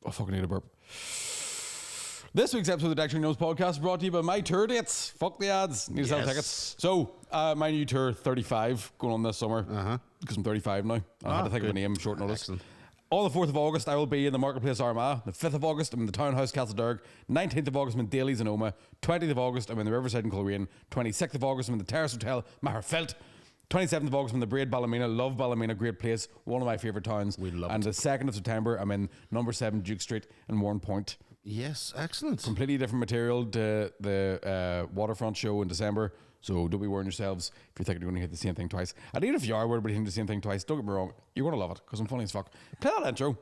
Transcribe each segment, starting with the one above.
I fucking need a burp. This week's episode of the Deckchair Yumz podcast is brought to you by my tour dates. Fuck the ads. Need to sell tickets. So, my new tour, 35, going on this summer. Because I'm 35 now. I had to think of a name short notice. Excellent. On the 4th of August, I will be in the Marketplace Armagh. The 5th of August, I'm in the Townhouse Castledarg. 19th of August, I'm in Daly's in Oma. 20th of August, I'm in the Riverside in Coleraine. 26th of August, I'm in the Terrace Hotel, Maherfeld. 27th of August, I'm in the Braid Ballymena. Love Ballymena, great place. One of my favourite towns. We love it. And the 2nd of September, I'm in number 7 Duke Street in Warren Point. Yes, excellent. Completely different material to the Waterfront show in December. So don't be worrying yourselves if you're thinking you're going to hit the same thing twice. And even if you are worried about hitting the same thing twice, don't get me wrong, you're going to love it because I'm funny as fuck. Play that intro.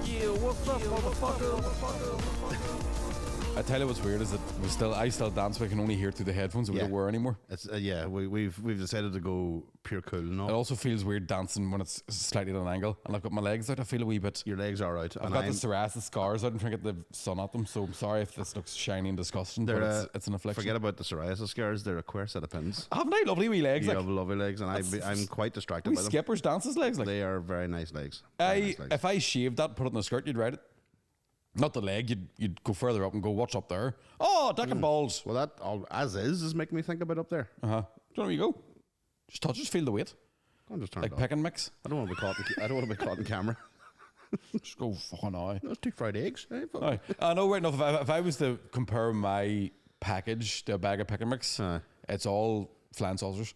Yeah, what's up, motherfucker? I tell you what's weird is that I still dance, but I can only hear through the headphones that we don't wear anymore. It's we've decided to go pure cool now. It also feels weird dancing when it's slightly at an angle, and I've got my legs out. I feel a wee bit. Your legs are out. I've got the psoriasis scars out. I'm trying to get the sun at them, so I'm sorry if this looks shiny and disgusting. But it's an affliction. Forget about the psoriasis scars. They're a queer set of pins. Haven't I lovely wee legs? You have lovely legs, and I'm quite distracted by them. Skippers dances legs. Like they are very nice legs. If I shaved that, put it in the skirt, you'd ride it. Not the leg, you'd go further up and go, what's up there? Oh, dick and balls. Well, that all as is making me think about up there. Do you know where you go? Just touch, just feel the weight. I'm just trying like pick and mix. I don't want to be caught. I don't want to be caught in camera. Just go fucking aye. Those 2 fried eggs. Aye. I know right enough. If I was to compare my package to a bag of pick and mix, it's all flan saucers,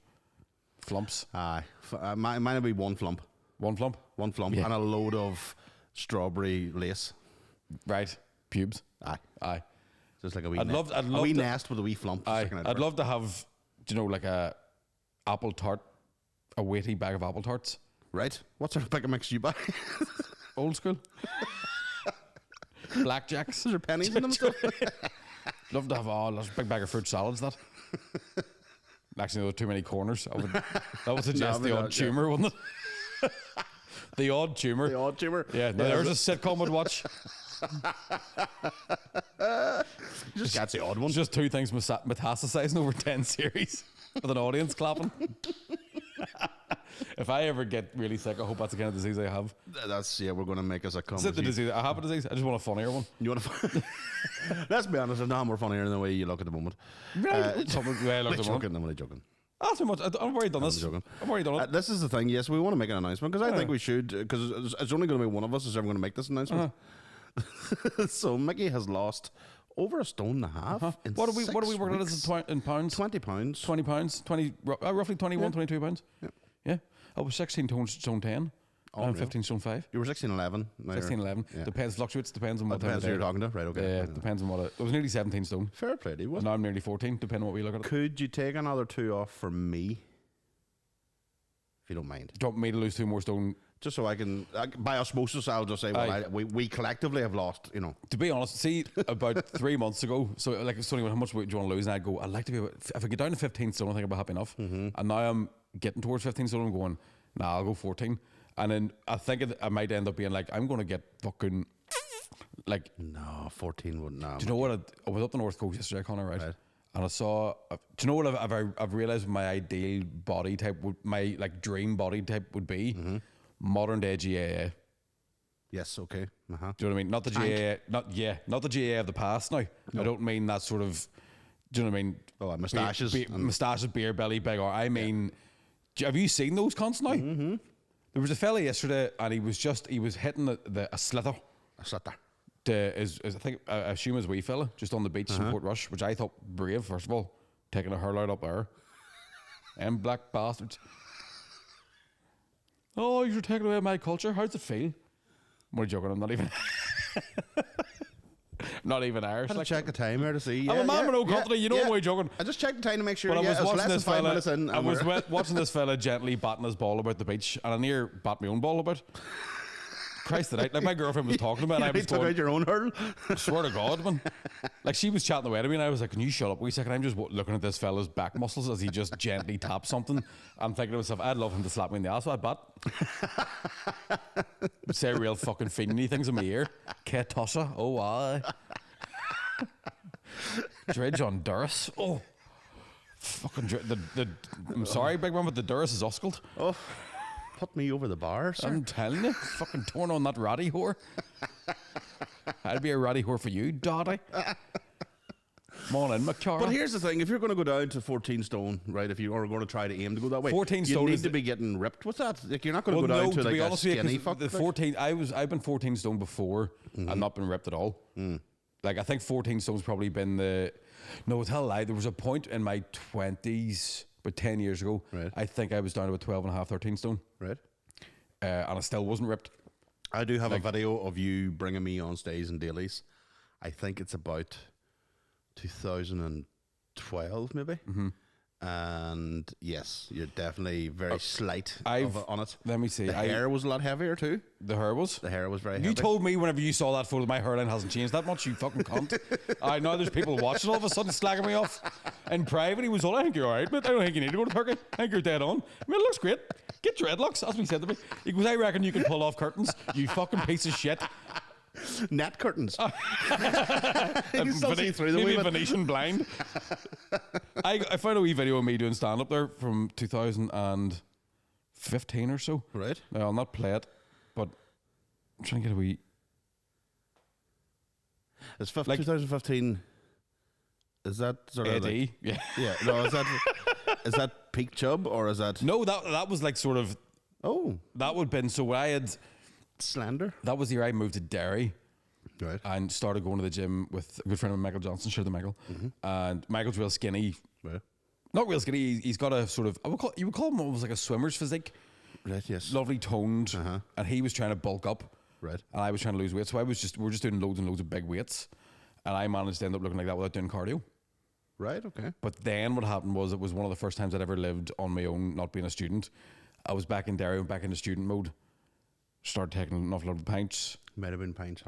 flumps. Aye, mine would be one flump. One flump, and a load of strawberry lace. Right, pubes. Aye. Just like a wee. I'd love a wee nest with a wee flump. I'd love to have, like a apple tart, a weighty bag of apple tarts. Right. What sort of pick and mix do you buy? Old school. Blackjacks. Those are pennies in them. Love to have a big bag of fruit salads. That. Actually, there were too many corners. That would suggest the odd tumour, wouldn't it? The odd tumour. The odd tumour. Yeah, there's a sitcom I'd watch. You just can't say odd one. Just 2 things metastasizing over 10 series with an audience clapping. If I ever get really sick, I hope that's the kind of disease I have. We're going to make us a comedy. Is it the disease? I have a disease. I just want a funnier one. You want to? Let's be honest, I'm more funnier than the way you look at the moment. I'm only joking. That's too much. I've already done this. I've already done it. This is the thing. Yes, we want to make an announcement because I think we should. Because it's only going to be one of us is ever going to make this announcement. So Mickey has lost over 1.5 stone. What are we working at in pounds? £20. £20. Roughly 21, 22 pounds. Yeah. I was 16 stone 10. I'm 15 stone 5. You were 16.11. 16.11. Yeah. Depends, fluctuates, depends on what time of day you're talking to. Right, okay. Yeah, depends on what it was. Nearly 17 stone. Fair play to you. And now I'm nearly 14, depending on what we look at it. Could you take another 2 off for me? If you don't mind. Do you want me to lose 2 more stone? Just so I can, by osmosis, I'll just say, we collectively have lost, To be honest, see, about 3 months ago, so like, Sonny, how much weight do you want to lose? And I'd go, I'd like to be, if I get down to 15 stone, I think I'll be happy enough. And now I'm getting towards 15 stone, I'm going, nah, I'll go 14. And then I think I might end up being like, I'm going to get fucking, like... No, 14 wouldn't, no. Do you know what? I was up the North Coast yesterday, Connor, right? And I saw... Do you know what I've realised my ideal body type, my like dream body type would be? Modern day GAA. Yes, okay. Do you know what I mean? Not the GAA, not the GAA of the past now. No. I don't mean that sort of... Do you know what I mean? Oh, moustaches. Moustaches, beer belly, big R. I mean... Have you seen those cunts now? There was a fella yesterday, and he was hitting a slither. A slither. I think I assume his wee fella just on the beach in Port Rush, which I thought brave. First of all, taking a hurl out up there, and black bastards. Oh, you're taking away my culture. How's it feel? I'm only joking. I'm not even. Not even Irish. I had to check the time here to see. I'm a man with no country. You know I'm only joking. I just checked the time to make sure. But I was watching this fella. I was watching this fella gently batting his ball about the beach, and I near bat my own ball about. Christ, like my girlfriend was talking about it, and I was took out your own hurl. I swear to God, man. Like, she was chatting away to me, and I was like, can you shut up a wee second? I'm just looking at this fella's back muscles as he just gently taps something. I'm thinking to myself, I'd love him to slap me in the ass with that bat. Say real fucking fiendy things in my ear. Ketossa, oh aye. Dredge on Durris. Oh. Fucking I'm sorry, big man, but the Durris is oscailt. Oh. Put me over the bar, sir. I'm telling you, fucking torn on that ratty whore. I'd be a ratty whore for you, Dottie. Come on in, McCara. But here's the thing: if you're going to go down to 14 stone, right? If you are going to try to aim to go that way, 14 you stone need is to be getting ripped with that. Like, you're not going to go down to like a skinny fuck. The 14, I've been 14 stone before and not been ripped at all. Like I think 14 stone's probably been the. No, tell a lie. There was a point in my 20s, but 10 years ago, right. I think I was down to about 12 and a half, 13 stone. Right. And I still wasn't ripped. I do have a video of you bringing me on stage in dailies. I think it's about 2012, maybe. And yes, you're definitely very slight on it. Let me see. The hair was a lot heavier too. The hair was? The hair was very heavy. You told me whenever you saw that photo, my hairline hasn't changed that much, you fucking cunt. I know there's people watching all of a sudden slagging me off. In private, he was all, I think you're all right, mate. I don't think you need to go to Turkey. I think you're dead on. I mean, it looks great. Get dreadlocks. That's what he said to me. He goes, I reckon you can pull off curtains, you fucking piece of shit. Net curtains. You can still see through them. Maybe Venetian blind. I found a wee video of me doing stand up there from 2015 or so. Right. Now, I'll not play it, but I'm trying to get a wee. It's 2015. Is that sort of AD? like, yeah. Yeah. No, is that peak chub or is that? No, that was like sort of. Oh. That would have been, so I had. Slender. That was the year I moved to Derry. Right. And started going to the gym with a good friend of Michael Johnson, shout out to Michael. And Michael's real skinny. Right. Not real skinny, he's got a sort of, you would call him almost like a swimmer's physique. Right, yes. Lovely toned. And he was trying to bulk up. Right. And I was trying to lose weight. So we were just doing loads and loads of big weights. And I managed to end up looking like that without doing cardio. Right, okay. But then what happened was, it was one of the first times I'd ever lived on my own, not being a student. I was back in Derry, back into student mode. Started taking an awful lot of pints. Might have been pints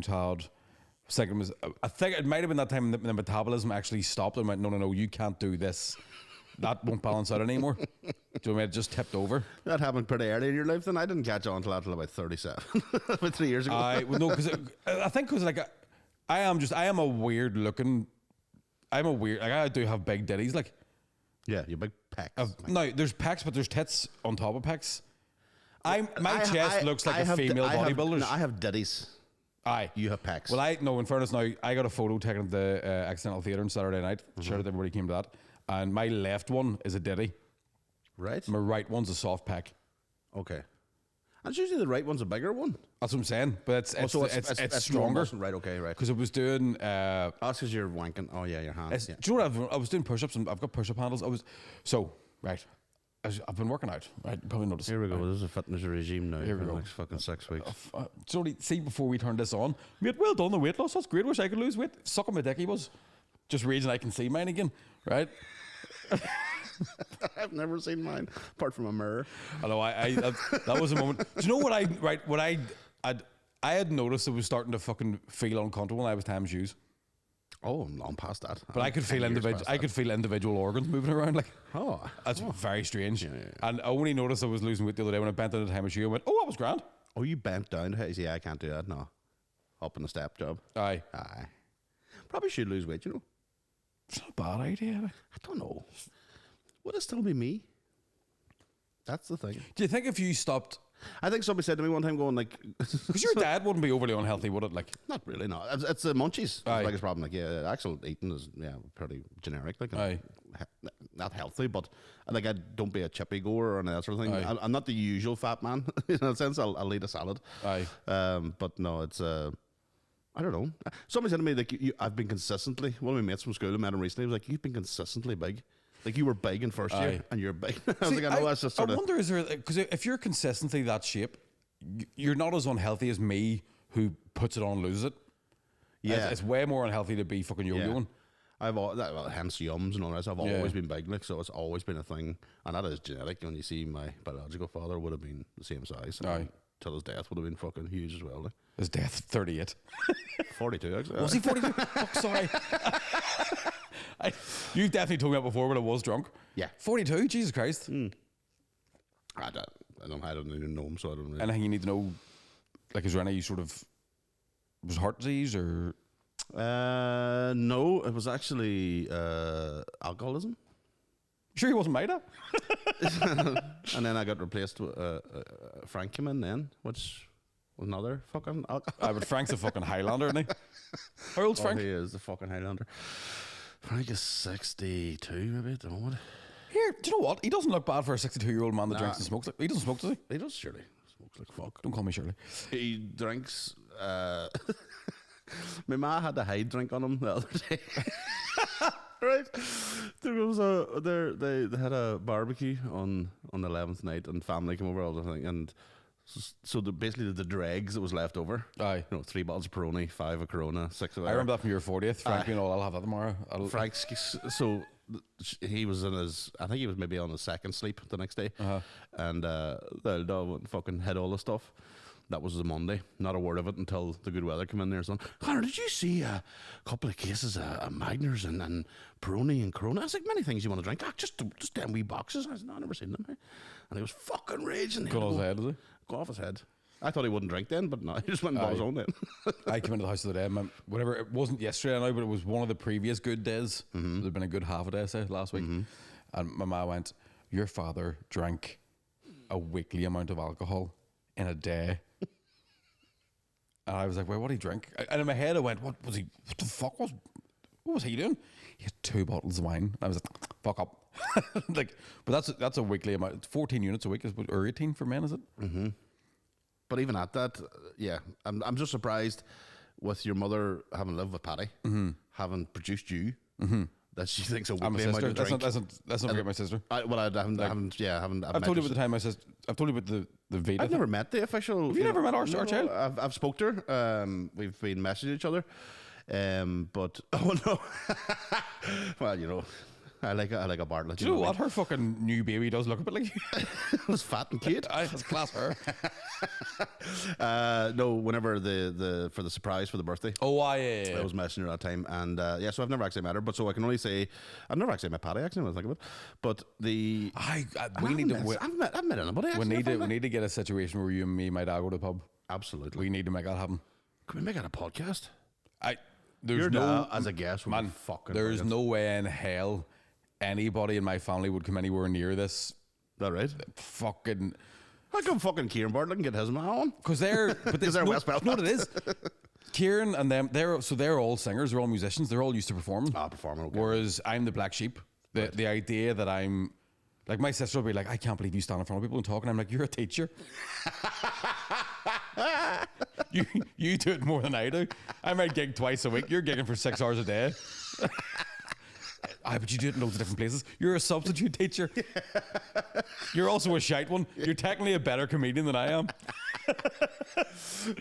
hard. Second was, I think it might have been that time the metabolism actually stopped and went, no, you can't do this. That won't balance out anymore. Do you know what I mean? It just tipped over. That happened pretty early in your life then. I didn't catch on till about 37. About 3 years ago. I think because like I am a weird looking, like I do have big ditties like. Yeah, you big pecs. No, there's pecs, but there's tits on top of pecs. My chest looks like a female bodybuilder's. No, I have ditties. Aye. You have pecs. Well, in fairness now, I got a photo taken at the Accidental Theatre on Saturday night. Shout out to everybody who came to that. And my left one is a ditty. Right. My right one's a soft pec. Okay. And it's usually the right one's a bigger one. That's what I'm saying. But it's stronger. Right, okay, right. Because it was doing... that's because you're wanking. Oh, yeah, your hands. Yeah. Do you know what? I was doing push-ups and I've got push-up handles. I've been working out, right? You probably noticed. Here we go. This is a fitness regime now. Here we for go. the next fucking 6 weeks. Sorry, see, before we turn this on, mate, well done the weight loss. That's great. Wish I could lose weight. Sucking my dick he was. Just reason I can see mine again, right? I've never seen mine apart from a mirror. I know. That was a moment. Do you know what I had noticed it was starting to fucking feel uncomfortable when I was tying shoes. Oh, I'm long past that. But I could feel individual organs moving around. Like, that's very strange. Yeah. And I only noticed I was losing weight the other day when I bent down to tie my shoe. I went, oh, that was grand. Oh, you bent down? Yeah, I can't do that. No, up in the step job. Aye. Probably should lose weight. You know, it's not a bad idea. I don't know. Would it still be me? That's the thing. Do you think if you stopped? I think somebody said to me one time, going like, because your dad wouldn't be overly unhealthy, would it? Like, not really. No, it's the munchies. The biggest problem. Like, yeah, actual eating is pretty generic. Like, not healthy, but like I don't be a chippy goer or any that sort of thing. I'm not the usual fat man in a sense. I'll eat a salad. But no, it's I don't know. Somebody said to me like, I've been consistently. One of my mates from school, I met him recently. He was like, you've been consistently big. Like you were big in first year, and you're big. I was like, I know that's just sort of. I wonder, is there, because if you're consistently that shape, you're not as unhealthy as me, who puts it on and loses it. Yeah, it's way more unhealthy to be fucking yo-yoing. Hence Yumz and all that. I've always been big, like, so it's always been a thing, and that is genetic. When you see my biological father would have been the same size, till his death would have been fucking huge as well. Like. His death, 38. 42, actually. Was he 42? Fuck, sorry. You definitely told me that before when I was drunk. Yeah. 42? Jesus Christ. I don't even know him, so I don't really. Anything you need to know? Like, is there any sort of, was it heart disease or? No, it was actually alcoholism. Sure he wasn't made up? And then I got replaced with Frank came in then, which was another fucking alcohol. But Frank's a fucking Highlander, isn't he? How old's Frank? He is the fucking Highlander. Frank is 62, maybe, at the moment. Here, do you know what? He doesn't look bad for a 62-year-old man that drinks and smokes. He doesn't smoke, does he? He does, surely. Smokes like fuck. Don't call me Shirley. He drinks. My ma had a hide drink on him the other day. Right, there was they had a barbecue on the 11th night, and family came over all the thing, and so basically the dregs that was left over. Aye, 3 bottles of Peroni, 5 of Corona, 6 of. I remember that from your 40th. Frank, I'll have that tomorrow. Frank's so he was in his. I think he was maybe on his second sleep the next day, and the dog went and fucking hid all the stuff. That was the Monday. Not a word of it until the good weather came in there. So, Connor, did you see a couple of cases of Magners and Peroni and Corona? I was like, many things you want to drink. Just them wee boxes. I said, no, I've never seen them. And he was fucking raging. Go off his head, is he? Go off his head. I thought he wouldn't drink then, but no, he just went and bought his own then. I came into the house the other day, whatever, it wasn't yesterday now, but it was one of the previous good days. There'd been a good half a day, say, last week. And my ma went, your father drank a weekly amount of alcohol in a day. And I was like, well, what did he drink? And in my head I went, what the fuck what was he doing? He had 2 bottles of wine. I was like, fuck up. But that's a weekly amount. It's 14 units a week, or 18 for men, is it? But even at that, yeah, I'm just surprised with your mother having lived with Paddy, having produced you, that she thinks a weekly amount of drink. That's not forget my sister. I've told you about the time my sister. I've told you about the Vita. I've never met the official. Have you never met our child? I've spoke to her. We've been messaging each other. But oh no. Well, I like a Bartlett. Do you know what? Her fucking new baby does look a bit like you. It's fat and cute. It's class her. No, whenever for the surprise for the birthday. Oh, yeah. I was messaging her that time, and so I've never actually met her, but so I can only say I've never actually met Paddy actually when I think of it. But I've met anybody. Actually, we need to get a situation where you and me might all go to the pub. Absolutely, we need to make that happen. Can we make it a podcast? There's no as a guest, man. Fucking there's no way in hell anybody in my family would come anywhere near this. Is that right? Fucking. How come fucking Kieran Bartlett can get his man on? Because they're West Belfast. No, what it is. Kieran and them, they're all singers, they're all musicians, they're all used to performing. Performing. Okay. Whereas I'm the black sheep. The idea that I'm like, my sister will be like, I can't believe you stand in front of people and talk, and I'm like, you're a teacher. you do it more than I do. I might gig twice a week. You're gigging for 6 hours a day. But you do it in loads of different places. You're a substitute teacher. You're also a shite one. You're technically a better comedian than I am.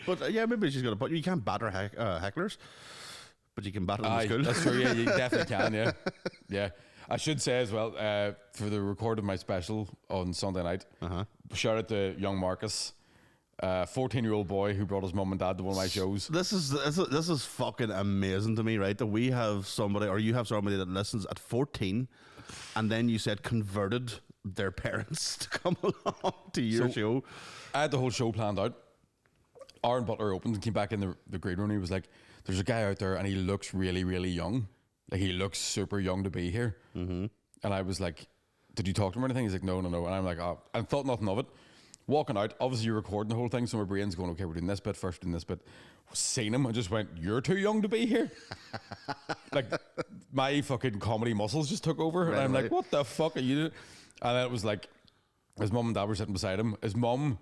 But maybe she's got a point. You can't batter hecklers, but you can batter them in school. That's true. Yeah, you definitely can. Yeah. I should say as well, for the record of my special on Sunday night, shout out to young Marcus. 14-year-old boy who brought his mum and dad to one of my shows. This is fucking amazing to me, right? That we have somebody, or you have somebody that listens at 14, and then you said converted their parents to come along to your show. I had the whole show planned out. Aaron Butler opened and came back in the green room. And he was like, "There's a guy out there, and he looks really, really young. Like he looks super young to be here." And I was like, "Did you talk to him or anything?" He's like, "No." And I'm like, "Oh," I thought nothing of it. Walking out, obviously you're recording the whole thing, so my brain's going, okay, we're doing this bit first, doing this bit. Seen him, I just went, you're too young to be here. Like, my fucking comedy muscles just took over, and I'm like, what the fuck are you doing? And then it was like, his mum and dad were sitting beside him. His mum,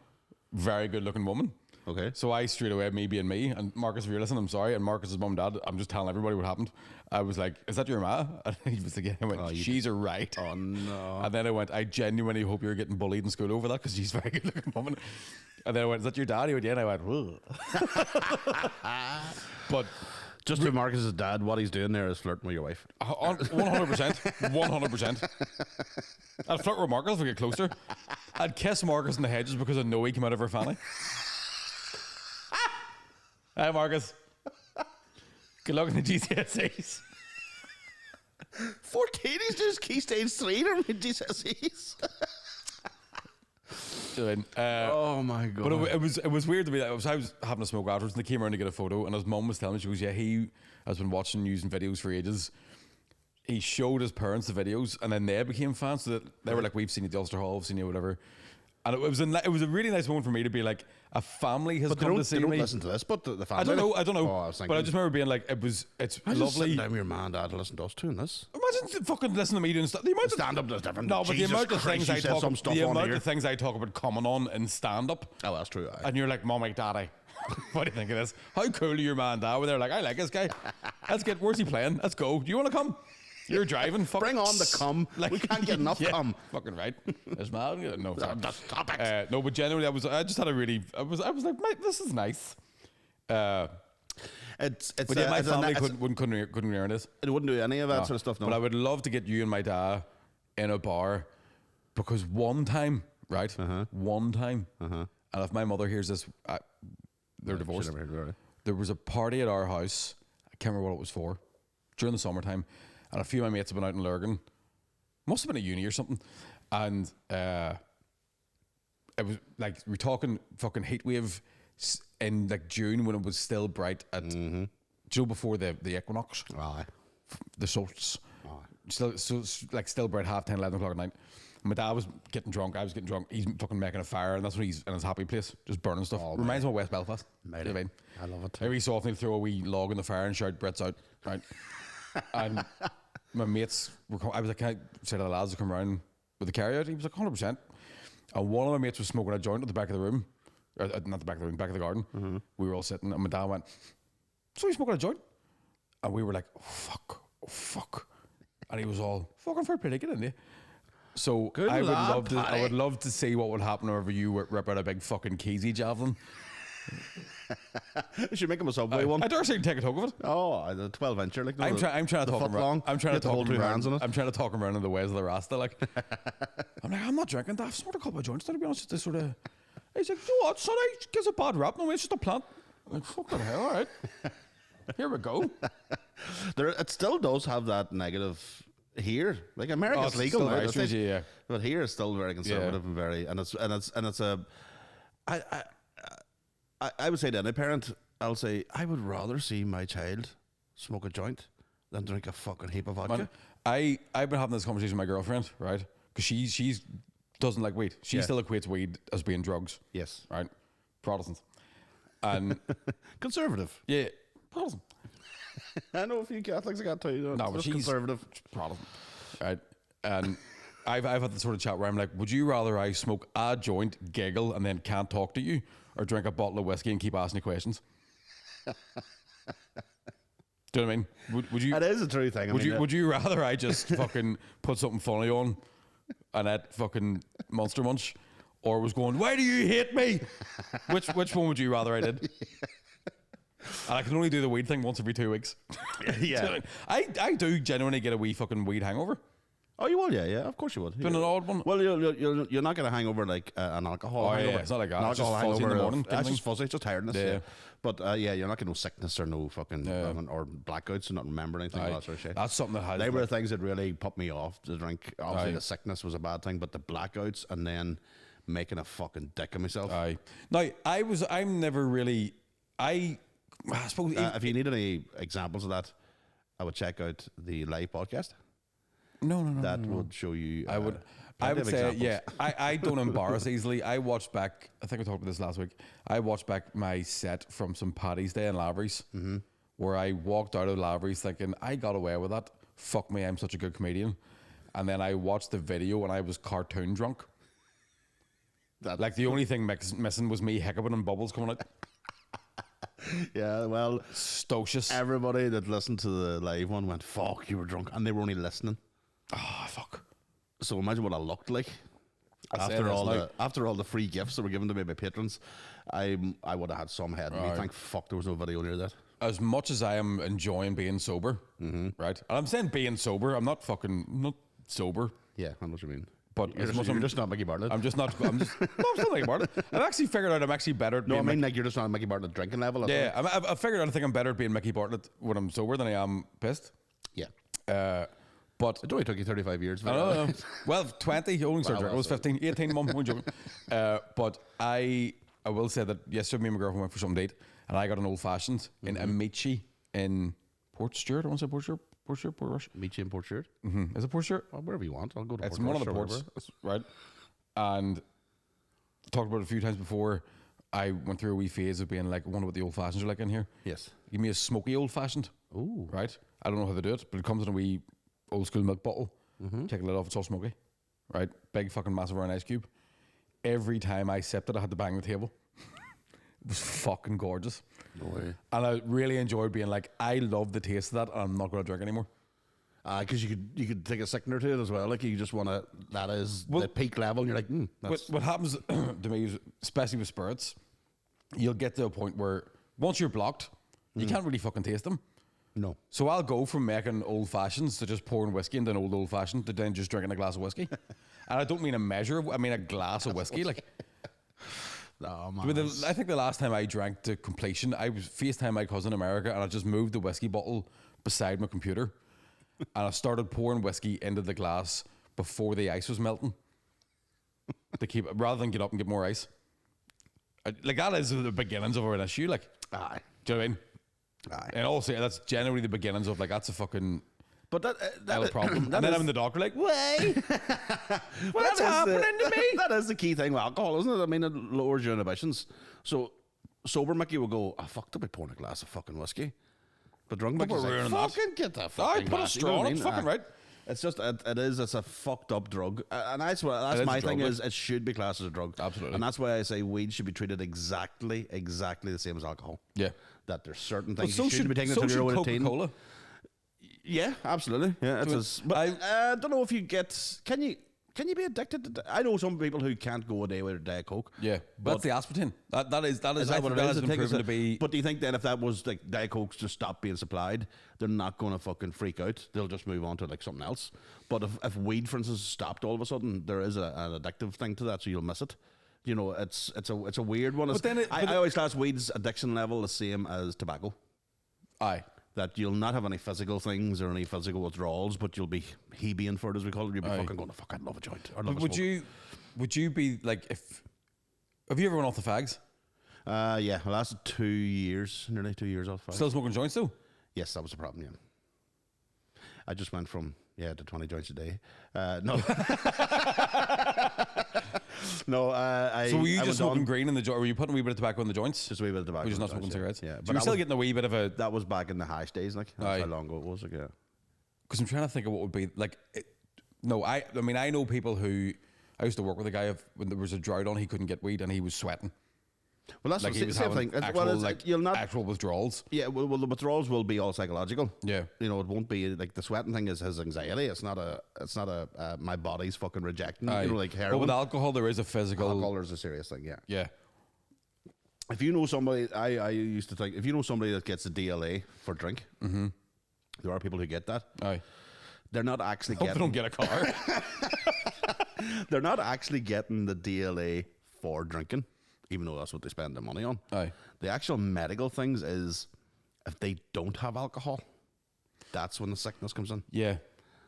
very good looking woman. Okay. So I straight away, me being me, and Marcus, if you're listening, I'm sorry, and Marcus's mum and dad, I'm just telling everybody what happened. I was like, is that your ma? And he was like, yeah. I went, she's a right. Oh no. And then I went, I genuinely hope you're getting bullied in school over that, because she's a very good looking woman. And then I went, is that your dad? He went, yeah. And I went, whoa. But just to Marcus's dad, what he's doing there is flirting with your wife. 100%. 100%. I'd flirt with Marcus if we get closer. I'd kiss Marcus in the hedges because I know he came out of her fanny. Hi, Marcus. Good luck in the GCSEs. 14, he's just key stage 3 in GCSEs. Oh my god! But it was weird to me. I was having a smoke afterwards, and they came around to get a photo, and his mum was telling me, she goes, "Yeah, he has been watching news and videos for ages. he showed his parents the videos, and then they became fans. So that they were like, "We've seen you at the Ulster Hall, we've seen you, whatever." And it was a really nice moment for me to be like, a family has come to see me. They don't me. listen to this, but the family. I don't know. Oh, I was thinking, but I just remember being like, it's lovely. lovely. Sitting down with your mom and dad to listen to us doing this. Imagine fucking listening to me doing stuff. The amount stand up is different. No, but Jesus the amount of Christ, things I talk about, the amount of things I talk about coming on in stand up. Oh, that's true. And you're like, Mommy, Daddy, what do you think of this? How cool are your man and dad? Where they're like, I like this guy. Let's get. Where's he playing? Let's go. Do you want to come? You're driving. Bring on the cum. Like, we can't get enough cum. Fucking right. It's mad. No, that's topic. No, but genuinely, I just had a really. I was like, mate, this is nice. It's. But yeah, my family couldn't hear this. It wouldn't do any of that sort of stuff. No. But I would love to get you and my dad in a bar, because one time, right? One time, and if my mother hears this, they're divorced. There was a party at our house. I can't remember what it was for. During the summertime. And a few of my mates have been out in Lurgan. Must have been a uni or something. And it was like, we're talking fucking heat wave in like June when it was still bright at, before the equinox. Aye. The solstice. Still bright 10:30, 11 o'clock at night. And my dad was getting drunk. I was getting drunk. He's fucking making a fire, and that's when he's in his happy place, just burning stuff. Reminds me of West Belfast. You know what I mean? I love it. Every so often he'll throw a wee log in the fire and shout, Brett's out. Right. And my mates I was like, can I say to the lads to come around with the carry out? He was like, 100%. And one of my mates was smoking a joint at the back of the room. Or, not the back of the room, back of the garden. We were all sitting, and my dad went, so you smoking a joint? And we were like, oh fuck. And he was all, fucking fair play, get in there. So I would love to see what would happen whenever you rip out a big fucking Keezy javelin. You should make him a Subway one. I dare say you can take a talk of it. Oh, the 12-incher. Like, I'm trying to talk him around. I'm trying to talk him around. I'm trying to talk him around in the ways of the Rasta. Like, I'm like, I'm not drinking. I've smoked a couple of joints. To be honest, this sort of. He's like, you know what? Son, it gives a bad rap. No, it's just a plant. I'm like, fucking hell, all right. Here we go. It still does have that negative here. Like, America's legal now, yeah. But here it's still very conservative and very, and it's a. I would say to any parent, I'll say, I would rather see my child smoke a joint than drink a fucking heap of vodka. Man, I've been having this conversation with my girlfriend, right? Because she's doesn't like weed. She still equates weed as being drugs. Yes. Right? Protestant. And conservative. Yeah. Protestant. I know a few Catholics I got to you. No, but she's conservative. Protestant. Right? And I've had the sort of chat where I'm like, would you rather I smoke a joint, giggle, and then can't talk to you, or drink a bottle of whiskey and keep asking you questions? Do you know what I mean? Would you? That is a true thing. Would you rather I just fucking put something funny on and ate fucking Monster Munch, or was going, why do you hate me? Which one would you rather I did? And I can only do the weed thing once every 2 weeks. Yeah. I do genuinely get a wee fucking weed hangover. Oh, you will, yeah, of course you would. Been an odd one. Well, you're not going to hangover like an alcohol hangover. Yeah, it's not like that. An It's alcohol just fuzzy hangover in the morning. It's just fuzzy, it's just tiredness. Yeah. But you're not getting no sickness or no fucking or blackouts and not remembering anything. That sort of shit. That's something that has. They were the things that really put me off to drink. Obviously, the sickness was a bad thing, but the blackouts and then making a fucking dick of myself. Now I'm never really. I suppose if you need any examples of that, I would check out the live podcast. No. That would show you. I would say, examples. Yeah. I don't embarrass easily. I watched back. I think I talked about this last week. I watched back my set from some Paddy's Day in Lavery's, where I walked out of Lavery's thinking I got away with that. Fuck me, I'm such a good comedian. And then I watched the video and I was cartoon drunk. Like the only thing missing was me hiccuping and bubbles coming out. Yeah, well, stocious. Everybody that listened to the live one went, "Fuck, you were drunk," and they were only listening. Oh fuck! So imagine what I looked like after all the free gifts that were given to me by patrons. I would have had some head. And thank fuck there was no video near that. As much as I am enjoying being sober, right? And I'm saying being sober. I'm not sober. Yeah, I know what you mean. But you're just not Mickey Bartlett. I'm still Mickey Bartlett. I've actually figured out I'm actually better at being like you're just not Mickey Bartlett drinking level. Yeah, I've figured out I think I'm better at being Mickey Bartlett when I'm sober than I am pissed. Yeah. But it only took you 35 years. I don't know. Well, 20. You only started drinking. I was 15, 18, mum. I'm joking. But I will say that yesterday me and my girlfriend went for some date and I got an old fashioned in Amici in Port Stewart. I want to say Port Stewart. Port Rush. Meet you in Port Stewart. Is it Port Stewart? Well, wherever you want. I'll go to It's Port one of Rush the or ports, wherever. right? And talked about it a few times before. I went through a wee phase of being like, I wonder what the old fashions are like in here. Yes. Give me a smoky old fashioned. Ooh. Right? I don't know how they do it, but it comes in a wee old school milk bottle. Take a lid off, it's all smoky. Right? Big fucking massive round ice cube. Every time I sipped it, I had to bang the table. It was fucking gorgeous. No way. And I really enjoyed being like, I love the taste of that, and I'm not going to drink anymore. Because you could take a sickener to it as well. Like you just want to, that is the peak level, and you're like, that's... What happens to me, is, especially with spirits, you'll get to a point where once you're blocked, you can't really fucking taste them. No. So I'll go from making old fashions to just pouring whiskey into an old fashioned to then just drinking a glass of whiskey. And I don't mean a measure, I mean a glass of whiskey. Like, oh, man. I think the last time I drank to completion, I was FaceTime my cousin in America, and I just moved the whiskey bottle beside my computer, and I started pouring whiskey into the glass before the ice was melting to keep it, rather than get up and get more ice. Like, that is the beginnings of an issue. Like, Aye. do you know what I mean? Aye. And also, that's generally the beginnings of, like, that's a fucking... But that problem. And then I'm in the doctor like, wait, what's happening to me? That is the key thing with alcohol, isn't it? I mean, it lowers your inhibitions. So sober Mickey will go, I fucked up by pouring a glass of fucking whiskey. But drunk Mickey's like, fucking get that fucking put a glass. straw in it, fucking right. It's just, it's a fucked up drug. And that's my thing is, it should be classed as a drug. Absolutely. And that's why I say weed should be treated exactly the same as alcohol. Yeah. That there's certain things so you shouldn't be taking until you're over 18. Coca-Cola. Yeah, absolutely. Yeah, but I don't know if you get. Can you be addicted to? I know some people who can't go a day without a Diet Coke. Yeah, but that's the aspartame. That is what it is. Has been proven to be. But do you think that if that was like Diet Cokes just stopped being supplied, they're not going to fucking freak out? They'll just move on to like something else. But if weed, for instance, stopped all of a sudden, there is an addictive thing to that, so you'll miss it. You know, it's a weird one. I always class weed's addiction level the same as tobacco. Aye. That you'll not have any physical things or any physical withdrawals, but you'll be hebeing for it, as we call it. You'll be fucking going, fuck, I'd love a joint. Or love a smoke. Would you be like, have you ever went off the fags? Yeah, the last 2 years, nearly 2 years off fags. Still smoking joints though? Yes, that was the problem, yeah. I just went from, to 20 joints a day. No. No, So were you just smoking green in the joint? Were you putting a wee bit of tobacco in the joints? Just a wee bit of tobacco. Were you just not smoking cigarettes? Yeah. So but you're still getting a wee bit of a... That was back in the hash days, like. That's how long ago it was, like, yeah. Because I'm trying to think of what would be, like... I mean, I know people who... I used to work with a guy, when there was a drought on, he couldn't get weed and he was sweating. Well, that's like the same thing. Actual withdrawals. Yeah, well, the withdrawals will be all psychological. Yeah, you know, it won't be like the sweating thing is his anxiety. It's not a my body's fucking rejecting. You know, like heroin. But with alcohol, there is a physical. Alcohol is a serious thing. Yeah. Yeah. If you know somebody, I used to think if you know somebody that gets a DLA for drink, there are people who get that. Aye. They're not actually Hope they don't get a car. They're not actually getting the DLA for drinking, even though that's what they spend their money on. Aye. The actual medical things is if they don't have alcohol, that's when the sickness comes in. Yeah.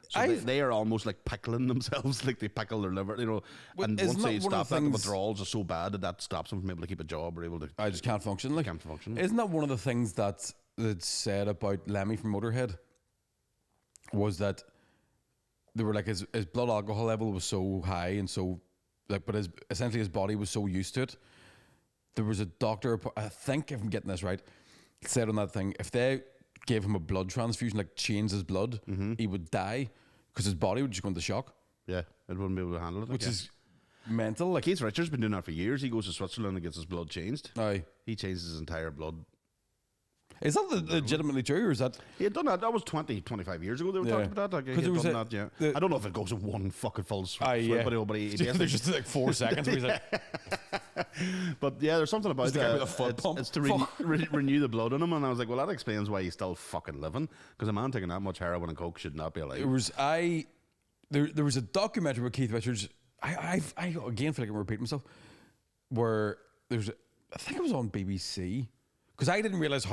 So they are almost like pickling themselves, like they pickle their liver, you know. And once they stop that, the withdrawals are so bad that stops them from able to keep a job or able to. I just can't function. Like, can't function. Isn't that one of the things that's said about Lemmy from Motorhead? Was that they were like his blood alcohol level was so high and so like, but essentially his body was so used to it. There was a doctor, I think if I'm getting this right, said on that thing, if they gave him a blood transfusion, like changed his blood, he would die because his body would just go into shock. Yeah, it wouldn't be able to handle it. Which is mental. Like Keith Richards been doing that for years. He goes to Switzerland and gets his blood changed. Aye. He changes his entire blood. Is that legitimately true, or is that... He had done that. That was 25 years ago they were talking about that. Like, he had done that, yeah. I don't know if it goes in one fucking full swoop, but he there's just like 4 seconds where he's like... But yeah, there's something about that. It's to renew the blood in him, and I was like, well, that explains why he's still fucking living, because a man taking that much heroin and coke should not be alive. There was a documentary with Keith Richards, I again feel like I'm repeating myself, where I think it was on BBC, because I didn't realise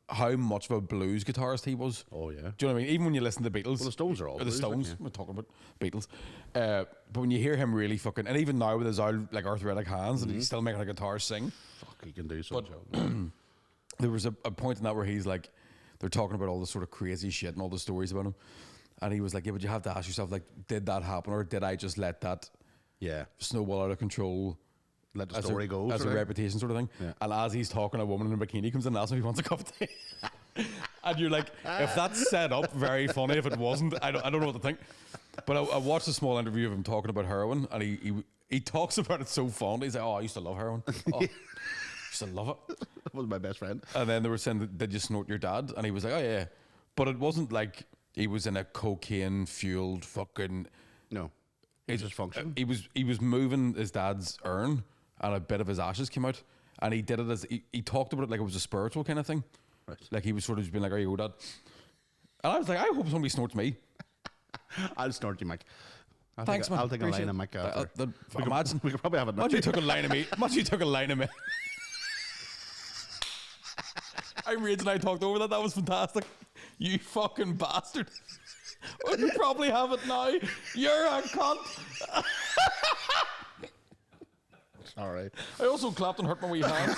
how much of a blues guitarist he was. Oh yeah. Do you know what I mean? Even when you listen to the Beatles. Well, the Stones are all the blues, Stones. like, yeah. We're talking about Beatles. But when you hear him really fucking, and even now with his old like arthritic hands, and he's still making a guitar sing. Fuck, he can do so. There was a point in that where he's like, they're talking about all this sort of crazy shit and all the stories about him. And he was like, yeah, but you have to ask yourself, like, did that happen, or did I just let that snowball out of control? Let the story go. As a reputation sort of thing. Yeah. And as he's talking, a woman in a bikini comes in and asks him if he wants a cup of tea. And you're like, if that's set up, very funny. If it wasn't, I don't know what to think. But I watched a small interview of him talking about heroin, and he talks about it so fondly. He's like, oh, I used to love heroin. Oh, I used to love it. That was my best friend. And then they were saying, did you snort your dad? And he was like, oh, yeah. But it wasn't like he was in a cocaine-fueled fucking... No. It just functioned. He was moving his dad's urn, and a bit of his ashes came out. And he did it as... He talked about it like it was a spiritual kind of thing. Right. Like he was sort of just being like, "Are you Dad?" And I was like, "I hope somebody snorts me." I'll snort you, Mike. Thanks, man. I'll take a line of Mike. Imagine we could probably have it. Imagine you took a line of me. Imagine you took a line of me. I'm raging. I talked over that. That was fantastic. You fucking bastard. Well, you probably have it now. You're a cunt. Sorry. I also clapped and hurt my wee hands.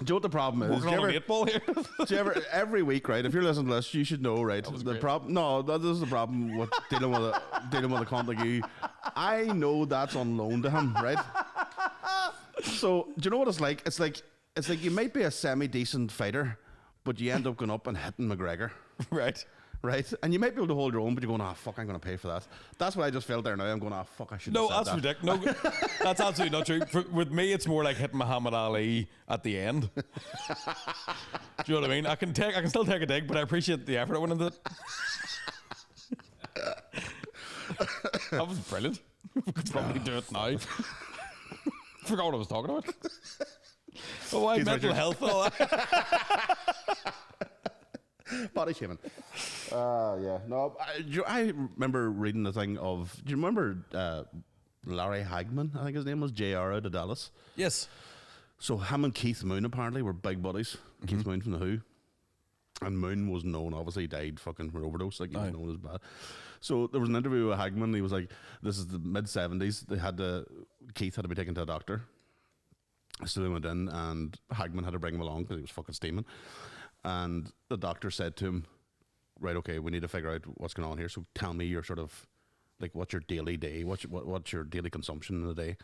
Do you know what the problem is? Do you ever, every week, right? If you're listening to this, you should know, right? The problem. No, this is the problem with dealing with a cunt like you. I know that's on loan to him, right? So do you know what it's like? It's like you might be a semi-decent fighter, but you end up going up and hitting McGregor, right? Right, and you might be able to hold your own, but you're going, "Oh fuck, I'm going to pay for that." That's what I just felt there now. I'm going, "Oh fuck, I should." No, that's ridiculous. No, that's absolutely not true. With me, it's more like hitting Muhammad Ali at the end. Do you know what I mean? I can still take a dig, but I appreciate the effort I went into it. That was brilliant. We could probably do it now. Forgot what I was talking about. Oh, why mental health and all that. Body shaming. Yeah. No, I remember reading the thing of... Do you remember Larry Hagman? I think his name was JR out of Dallas. Yes. So him and Keith Moon apparently were big buddies. Mm-hmm. Keith Moon from The Who. And Moon was known, obviously, he died fucking from an overdose. Like, he was known as bad. So there was an interview with Hagman. He was like, this is the mid-70s. Keith had to be taken to a doctor. So they went in, and Hagman had to bring him along because he was fucking steaming. And the doctor said to him, right, okay, we need to figure out what's going on here. So tell me your sort of, like, what's your daily day? What's your daily consumption in the day?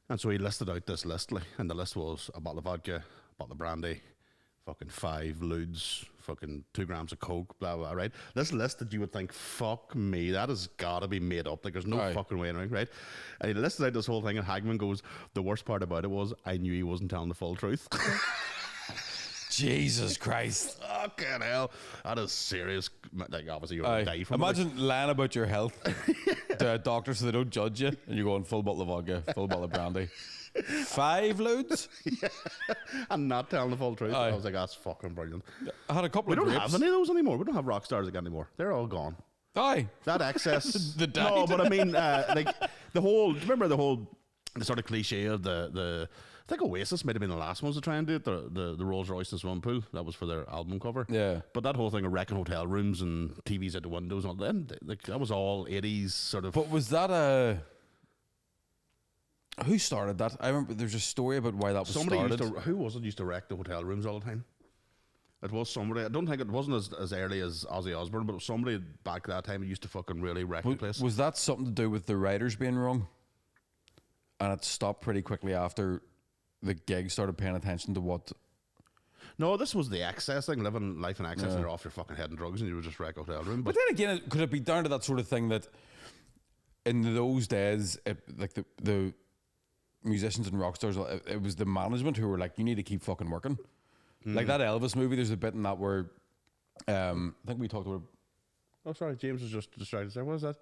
And so he listed out this list, like, and the list was a bottle of vodka, a bottle of brandy, fucking 5 ludes, fucking 2 grams of coke, blah, blah, right? This list that you would think, fuck me, that has got to be made up. Like, there's no fucking way in it, right? And he listed out this whole thing, and Hagman goes, the worst part about it was I knew he wasn't telling the full truth. Jesus Christ. Fucking hell. That is serious. Like, obviously, you're going to die from it. Imagine lying about your health to a doctor so they don't judge you, and you're going full bottle of vodka, full bottle of brandy. 5 loads? Yeah. And not telling the full truth. I was like, that's fucking brilliant. I had a couple of grapes. We don't have any of those anymore. We don't have Rockstars again anymore. They're all gone. Aye. That excess. No, but I mean, like, the whole, remember the sort of cliche of the I think Oasis might have been the last ones to try and do it, the Rolls Royce and swimming pool. That was for their album cover. Yeah. But that whole thing of wrecking hotel rooms and TVs at the windows and all that, like, that was all 80s sort of... But was that who started that? I remember there's a story about why that was started. Who was it used to wreck the hotel rooms all the time? It was somebody. I don't think it wasn't as early as Ozzy Osbourne, but it was somebody back that time who used to fucking really wreck the place. Was that something to do with the writers being wrong? And it stopped pretty quickly after the gig started paying attention to what... No, this was the excess thing, living life in excess, and you're off your fucking head and drugs, and you would just wreck a hotel room. But then again, could it be down to that sort of thing that in those days, like the musicians and rock stars, it was the management who were like, you need to keep fucking working. Like that Elvis movie, there's a bit in that where I think we talked about... Oh, sorry, James was just distracted there. What was that?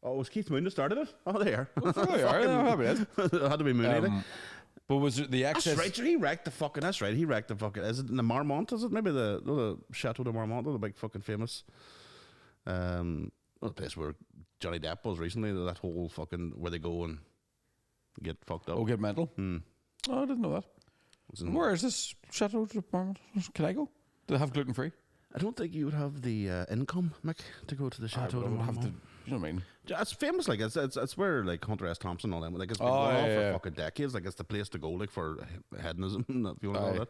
Oh, it was Keith Moon that started it? Oh, there. Well, there it had to be Moon, but was it the excess... That's right, so he wrecked the fucking... That's right, he wrecked the fucking... Is it in the Marmont, is it? Maybe the Chateau de Marmont, the big fucking famous... the place where Johnny Depp was recently, that whole fucking... Where they go and get fucked up. Oh, get mental? Oh, I didn't know that. Where is this Chateau de Marmont? Can I go? Do they have gluten-free? I don't think you would have the income, Mick, to go to the Chateau de Marmont. You know what I mean? It's famous, like it's where like Hunter S. Thompson and all them, like it's been going on for fucking decades. Like it's the place to go, like for hedonism, if you want to call it.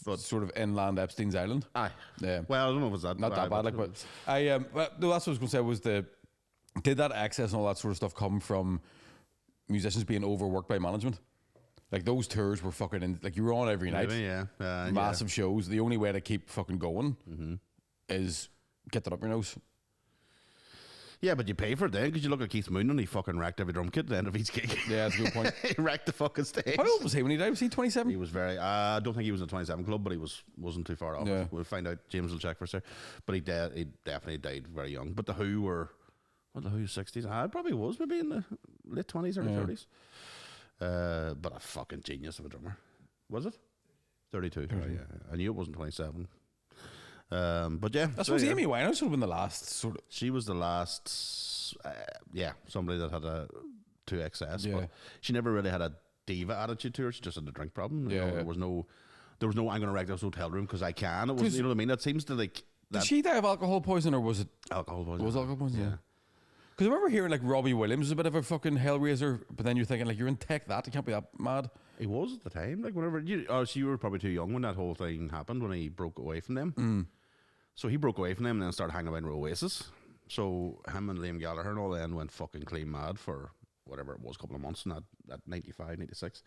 But sort of inland Epstein's Island. Aye. Yeah. Well, I don't know if it's that not that bad, like, but well, no, that's what I was going to say. Was did that access and all that sort of stuff come from musicians being overworked by management? Like those tours were fucking like you were on every night. Massive shows. The only way to keep fucking going is get that up your nose. Yeah, but you pay for it then, because you look at Keith Moon and he fucking wrecked every drum kit at the end of each gig. Yeah, that's a good point. He wrecked the fucking stage. How old was he when he died? Was he 27? He was very... I don't think he was in the 27 club, but he wasn't too far off. Yeah. We'll find out. James will check for us there. But he definitely died very young. But the Who were... What, the Who, 60s? I probably was maybe in the late 20s, early 30s. But a fucking genius of a drummer. Was it? 32. Right, yeah. I knew it wasn't 27. But yeah, I suppose Amy Winehouse would have been the last sort of. She was the last, somebody that had a 2XS, but she never really had a diva attitude to her. She just had a drink problem. You know, there was no. I'm going to wreck this hotel room because I can. It was, you know what I mean. That seems to like. Did she die of alcohol poisoning, or was it alcohol poisoning? It was alcohol poisoning. Yeah. Because I remember hearing like Robbie Williams was a bit of a fucking hellraiser, but then you're thinking like you're in tech, that you can't be that mad. He was at the time, like whenever you were probably too young when that whole thing happened, when he broke away from them. So he broke away from them and then started hanging around with Oasis. So him and Liam Gallagher and all then went fucking clean mad for whatever it was, a couple of months, and that 95, 96.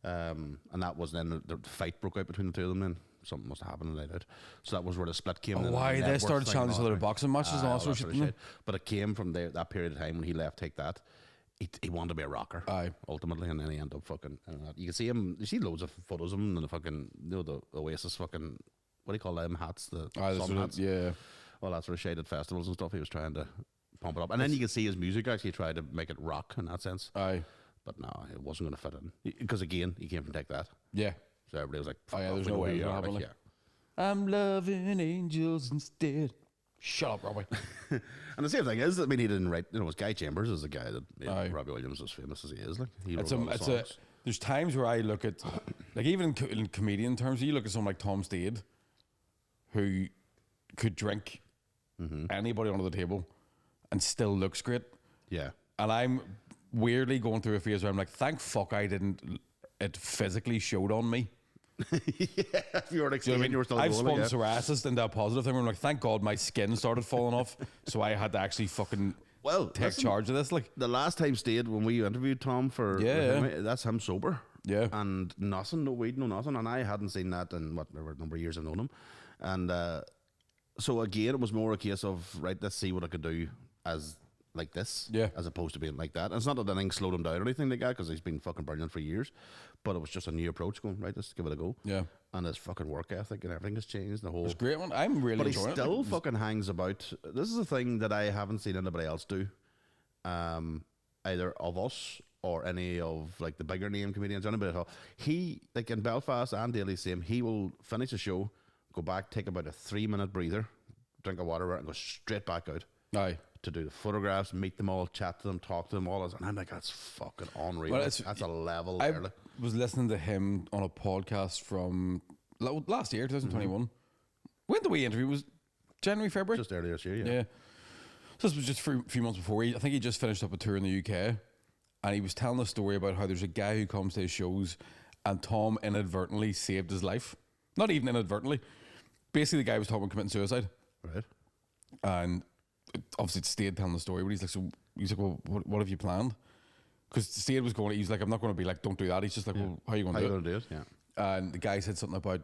And that was then the fight broke out between the two of them. Then something must have happened the night out. So that was where the split came. Oh, why they started challenging each other in boxing matches and all sorts of shit. But it came from that period of time when he left Take That. He wanted to be a rocker, ultimately, and then he ended up fucking. You can see him. You see loads of photos of him and the fucking, the Oasis fucking. What do you call them hats? The sun hats. Yeah. Well, that's sort of shaded festivals and stuff. He was trying to pump it up, and then you can see his music actually tried to make it rock in that sense. But no, it wasn't going to fit in because again, he came from Take That. Yeah. So everybody was like, "There's no way you're having like, I'm loving angels instead." Shut up, Robbie. And the same thing is, I mean, he didn't write. You know, Guy Chambers is the guy that Robbie Williams was famous as he is. Like, he wrote all the songs. There's times where I look at, like, even in comedian terms, you look at someone like Tom Stade, who could drink anybody under the table and still looks great. Yeah. And I'm weirdly going through a phase where I'm like, thank fuck it physically showed on me. Yeah, if you were like, you were still I've spun psoriasis into a positive thing where I'm like, thank God my skin started falling off, so I had to actually fucking take charge of this. Like the last time Stayed when we interviewed Tom for that's him sober. Yeah. And nothing, no weed, no nothing. And I hadn't seen that in whatever number of years I've known him. And so again, it was more a case of, right, let's see what I could do as like this, as opposed to being like that. And it's not that anything slowed him down or anything like that, because he's been fucking brilliant for years. But it was just a new approach going, right, let's give it a go. Yeah. And his fucking work ethic and everything has changed. The whole. It's a great one. I'm really enjoying it. But he still fucking hangs about. This is a thing that I haven't seen anybody else do, either of us or any of like the bigger name comedians, anybody at all. He, like in Belfast and Daily Same, he will finish a show, go back, take about a 3-minute breather, drink a water, and go straight back out. Aye. To do the photographs, meet them all, chat to them, talk to them, all this. And I'm like, that's fucking unreal. Well, that's a level there. I was listening to him on a podcast from last year, 2021. When did we interview? Was January, February? Just earlier this year, yeah. So this was just a few months before. I think he just finished up a tour in the UK, and he was telling a story about how there's a guy who comes to his shows, and Tom inadvertently saved his life. Not even inadvertently. Basically, the guy was talking about committing suicide. Right. And obviously Stade telling the story, but he's like, well, what have you planned? Because Stade was going, he's like, I'm not going to be like, don't do that. He's just like, well, how are you going to do it? Yeah. And the guy said something about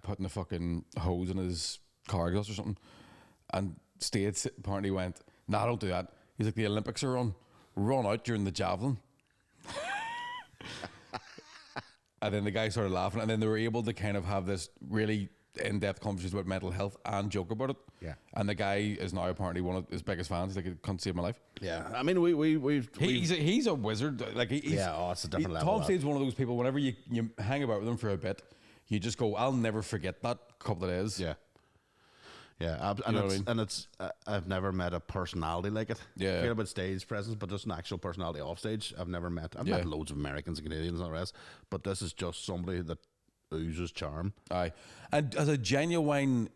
putting a fucking hose in his car exhaust or something. And Stade apparently went, nah, don't do that. He's like, the Olympics are on. Run out during the javelin. And then the guy started laughing, and then they were able to kind of have this really in-depth conversation about mental health and joke about it. Yeah. And the guy is now apparently one of his biggest fans. He's like, it can't save my life. Yeah. I mean, he's a wizard. Like it's a different level. Tom Stade's one of those people, whenever you hang about with him for a bit, you just go, I'll never forget that couple of days. Yeah. Yeah, I've never met a personality like it. Yeah. Care about stage presence, but just an actual personality off stage. I've never met. I've met loads of Americans and Canadians and the rest, but this is just somebody that oozes charm. Aye, and as a genuine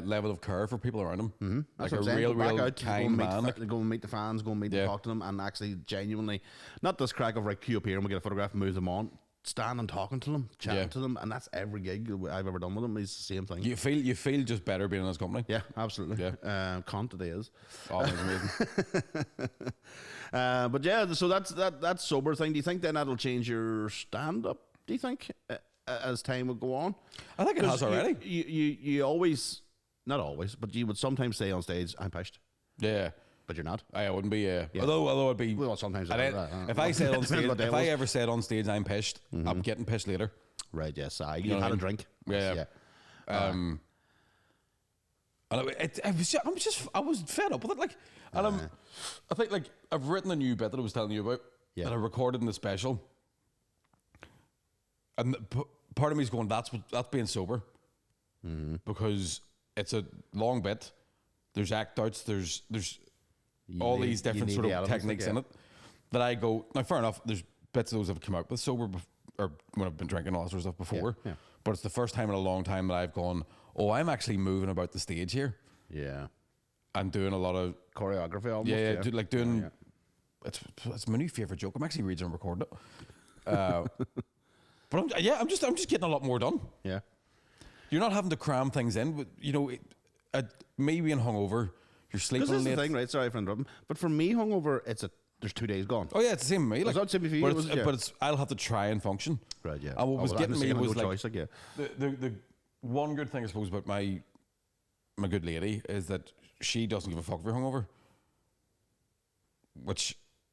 level of care for people around him. Mm-hmm. Like a real kind man. Go and meet the fans, go and meet and talk to them, and actually genuinely, not this crack of queue up here and we get a photograph and move them on. Stand and talking to them, chatting to them, and that's every gig I've ever done with him. It's the same thing. You feel just better being in his company. Yeah, absolutely. Yeah, Cunt it is. Oh, that's amazing. But yeah, so that's sober thing. Do you think then that'll change your stand up? Do you think as time will go on? I think it has already. You always, not always, but you would sometimes say on stage, "I'm pissed." Yeah. But you're not. I wouldn't be. Although I'd be. Well, sometimes. If I said on stage, if I ever said on stage I'm pissed, I'm getting pissed later. Right. Yes. You've had a drink. Yeah. And I was fed up with it. Like, and I think like I've written a new bit that I was telling you about that I recorded in the special, and part of me is going, that's being sober, because it's a long bit. There's act outs. There's all these different sort of techniques in it that I go, now fair enough, there's bits of those have come out with sober or when I've been drinking all that sort of stuff before, but it's the first time in a long time that I've gone, oh, I'm actually moving about the stage here, and doing a lot of choreography almost, doing it's my new favourite joke. I'm actually reading and recording it, but I'm just getting a lot more done. You're not having to cram things in, but you know, me being hungover, you're sleeping late. This is the thing, right? Sorry for interrupting, but for me, hungover, there's 2 days gone. Oh yeah, it's the same with me. Like, it's not the same for you, but I'll have to try and function. Right, yeah. And what was getting me was like, choice, the one good thing I suppose about my good lady is that she doesn't give a fuck if you're hungover.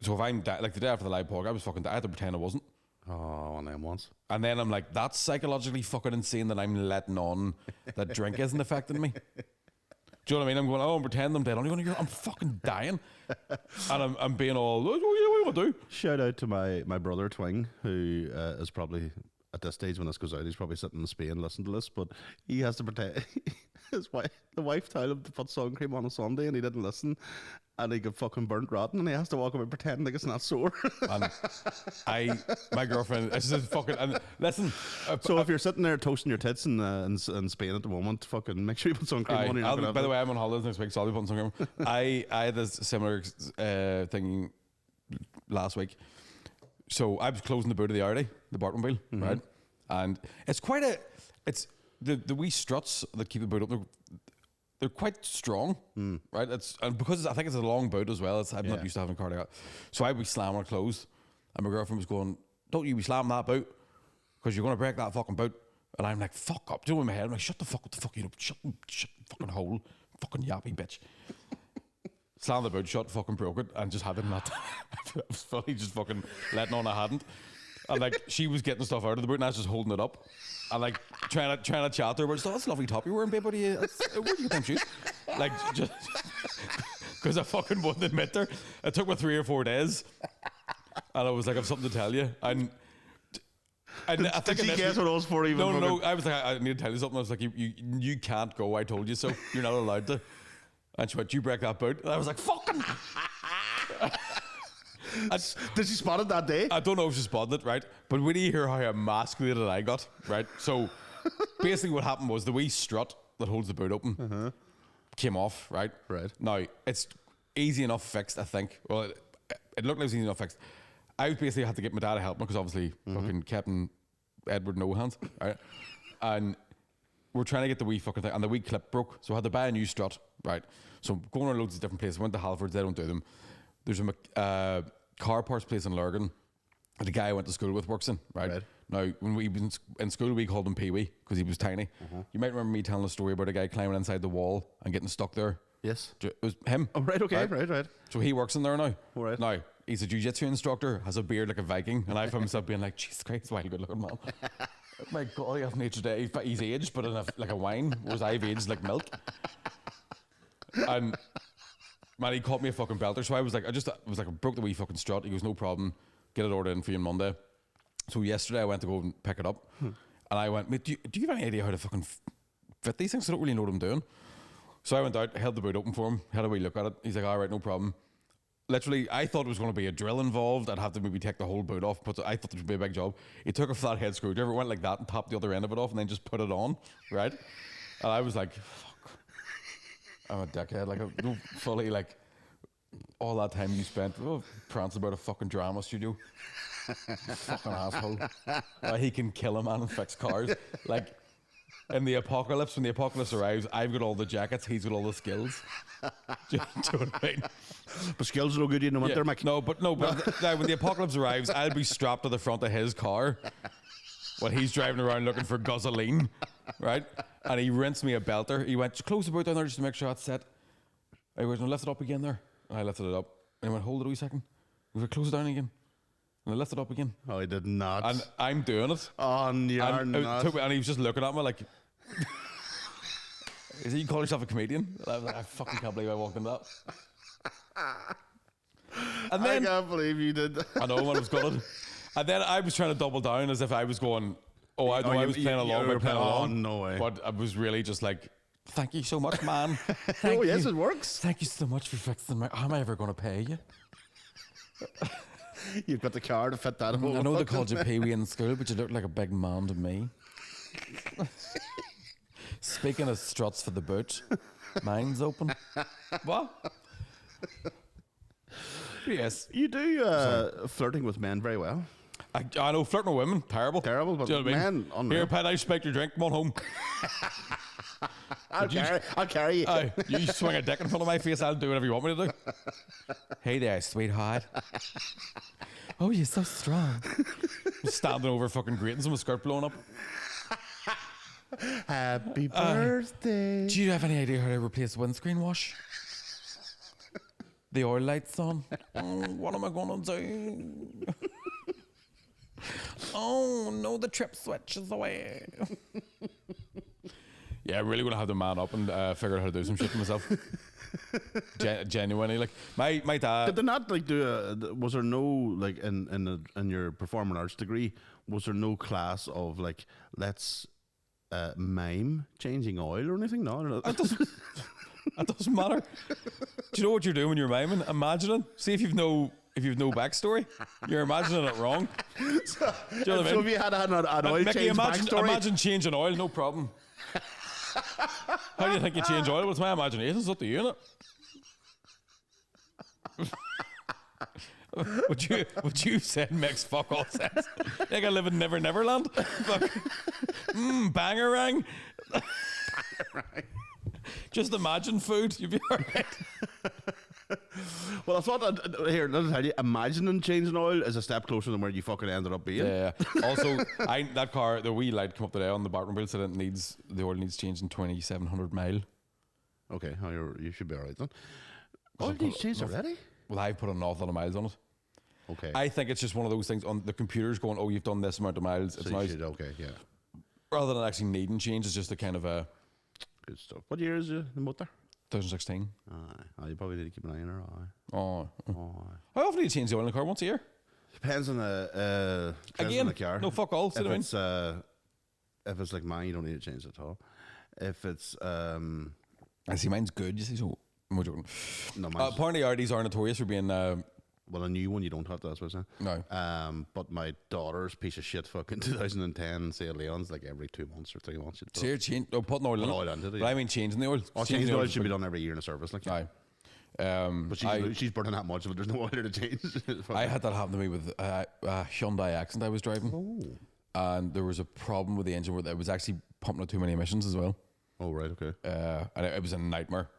So if I'm like the day after the live podcast, I was fucking. I had to pretend I wasn't. Oh, one of them once. And then I'm like, that's psychologically fucking insane that I'm letting on that drink isn't affecting me. Do you know what I mean? I'm going, I'm pretending I'm dead. I'm fucking dying. And I'm being all, oh, yeah, what do you want to do? Shout out to my brother Twing, who is probably, at this stage when this goes out, he's probably sitting in Spain listening to this, but he has to pretend, the wife told him to put sun cream on a Sunday and he didn't listen. And he got fucking burnt rotten, and he has to walk away pretending like it's not sore. And my girlfriend, it's just fucking. And listen, so if you're sitting there toasting your tits in Spain at the moment, fucking make sure you put sun cream on. By the way, I'm on holidays next week, so I'll be putting sun cream. I had this similar thing last week. So I was closing the boot of the Audi, the Bartmobile, right? And it's it's the wee struts that keep the boot up. They're quite strong, right? And because I think it's a long boot as well. I'm not used to having a car like that. So I'd be slamming it closed, and my girlfriend was going, "Don't you be slamming that boot, because you're going to break that fucking boot." And I'm like, "Fuck up!" Do you know in my head? I'm like, "Shut the fuck up, shut the fucking hole, fucking yappy bitch." Slammed the boot shut, fucking broke it, and just had him that. I was fully just fucking letting on I hadn't. And like she was getting stuff out of the boot, and I was just holding it up. And like trying to chat to her, but that's a lovely top you're wearing, babe. Where do you get them shoes? Like just because I fucking wouldn't admit her. It took me 3 or 4 days, and I was like, "I've something to tell you." And I think did she guess what it was for? Even no. I was like, "I need to tell you something." I was like, "You can't go. I told you so. You're not allowed to." And she went, "You break that boot." And I was like, "Fucking." Did she spot it that day? I don't know if she spotted it, right? But when you hear how emasculated I got, right? So basically what happened was the wee strut that holds the boot open came off, right? Right. Now, it's easy enough fixed, I think. Well, it looked like it was easy enough fixed. I basically had to get my dad to help me because obviously fucking Captain Edward no hands, right? And we're trying to get the wee fucking thing, and the wee clip broke, so I had to buy a new strut, right? So I'm going around loads of different places. I went to Halfords, they don't do them. There's a car parts place in Lurgan that the guy I went to school with works in, right? Now, when we was in school, we called him Pee-wee because he was tiny. You might remember me telling a story about a guy climbing inside the wall and getting stuck there. Yes. It was him. Oh, right, okay, right. So he works in there now. All right. Now, he's a jiu-jitsu instructor, has a beard like a Viking, and I found myself being like, Jesus Christ, why a good looking man. My God, he hasn't aged today. He's aged, but in like a wine, whereas I've aged like milk. And man, he caught me a fucking belter. So I was like, I broke the wee fucking strut. He goes, no problem. Get it ordered in for you on Monday. So yesterday I went to go and pick it up. And I went, mate, do you have any idea how to fucking fit these things? I don't really know what I'm doing. So I went out, held the boot open for him, had a wee look at it. He's like, all right, no problem. Literally, I thought it was going to be a drill involved. I'd have to maybe take the whole boot off. But I thought it would be a big job. He took a flathead screwdriver, went like that and topped the other end of it off and then just put it on, right? And I was like, fuck. I'm a dickhead. Like, I'm fully like all that time you spent prancing about a fucking drama studio. Fucking asshole. He can kill a man and fix cars. Like, in the apocalypse, when the apocalypse arrives, I've got all the jackets, he's got all the skills. Do you know what I mean? But skills are no good in the winter, Mick. No, but when the apocalypse arrives, I'll be strapped to the front of his car when he's driving around looking for gasoline, right? And he rents me a belter. He went, close the boot down there just to make sure it's set. I went, no, lift it up again there. And I lifted it up. And he went, hold it a wee second. He went, close it down again. And I lifted it up again. Oh, he did not. And I'm doing it. Oh, you're not. And he was just looking at me like, is it you call yourself a comedian? And I was like, I fucking can't believe I walked in that. And then, I can't believe you did that. I know, when I was gutted. And then I was trying to double down as if I was going, I was playing along by playing along. Oh, no way. But I was really just like, thank you so much, man. Oh, yes, it works. Thank you so much for fixing my... How am I ever going to pay you? You've got the car to fit that whole... I know they called you Pee-wee in school, but you look like a big man to me. Speaking of struts for the boot, mine's open. What? Yes. You do flirting with men very well. I know, flirting with women, terrible. Terrible, but do you know what I mean? men, unreal. Here, Pat, I spiked your drink, come on home. I'll carry you. You swing a dick in front of my face, I'll do whatever you want me to do. Hey there, sweetheart. Oh, you're so strong. I'm standing over fucking gratings with my skirt blowing up. Happy birthday. Do you have any idea how to replace windscreen wash? The oil light's on. Oh, what am I going to do? Oh, no, the trip switch is away. Yeah, I'm really going to have to man up and figure out how to do some shit for myself. Genuinely, like my dad. Did they not like do was there no like in your performing arts degree, was there no class of like let's mime changing oil or anything? No. It doesn't matter. Do you know what you're doing when you're miming? Imagining. See if you've no backstory. You're imagining it wrong. Do you know what I mean? So if you had an oil Mickey, change backstory, imagine changing oil, no problem. How do you think you change oil? Well, it's my imagination. It's up to you, innit? Would you say makes fuck all sense? Like I live in Never Neverland. Bangarang. Just imagine food. You'd be alright. Well, I thought here. Let me tell you, imagining changing oil is a step closer than where you fucking ended up being. Yeah. Also, that car, the wee light come up today on the Barton bill said the oil needs changing 2,700 mile. Okay, you should be alright then. Oil needs changed already? Well, I've put an awful lot of miles on it. Okay. I think it's just one of those things on the computer's going, oh, you've done this amount of miles. So it's nice. Okay, yeah. Rather than actually needing change, it's just a kind of a... Good stuff. What year is the motor? 2016. You probably need to keep an eye on her. Oh. How often do you change the oil in the car? Once a year? Depends on the car. No, fuck all. If it's like mine, you don't need to change it at all. If it's I see mine's good. You see, so I'm joking. No, apparently Audis are notorious for being well, a new one you don't have to. That's what I'm saying. No. But my daughter's piece of shit fucking 2010 Seat Leon's like every 2 months or 3 months. So you're putting oil in it. Into it. But I mean changing the oil. Changing the oil should be done every year in a service. Like. Aye. But she's burning that much of it. There's no oil to change. I had that happen to me with a Hyundai Accent I was driving, and there was a problem with the engine where it was actually pumping out too many emissions as well. Oh right, okay. And it was a nightmare.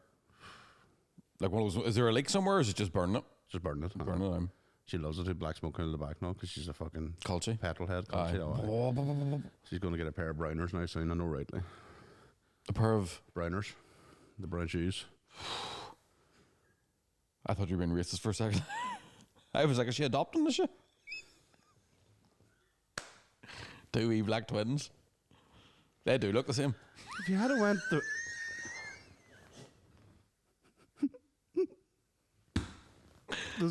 Like one of those, is there a leak somewhere, or is it just burning it? Just burning it. Burning it. She loves it. Black smoke in the back now because she's a fucking culture petrol head. She's going to get a pair of browners now soon. I know, rightly. A pair of browners, the brown shoes. I thought you were being racist for a second. I was like, is she adopting this shit? 2 wee black twins. They do look the same. If you had went to...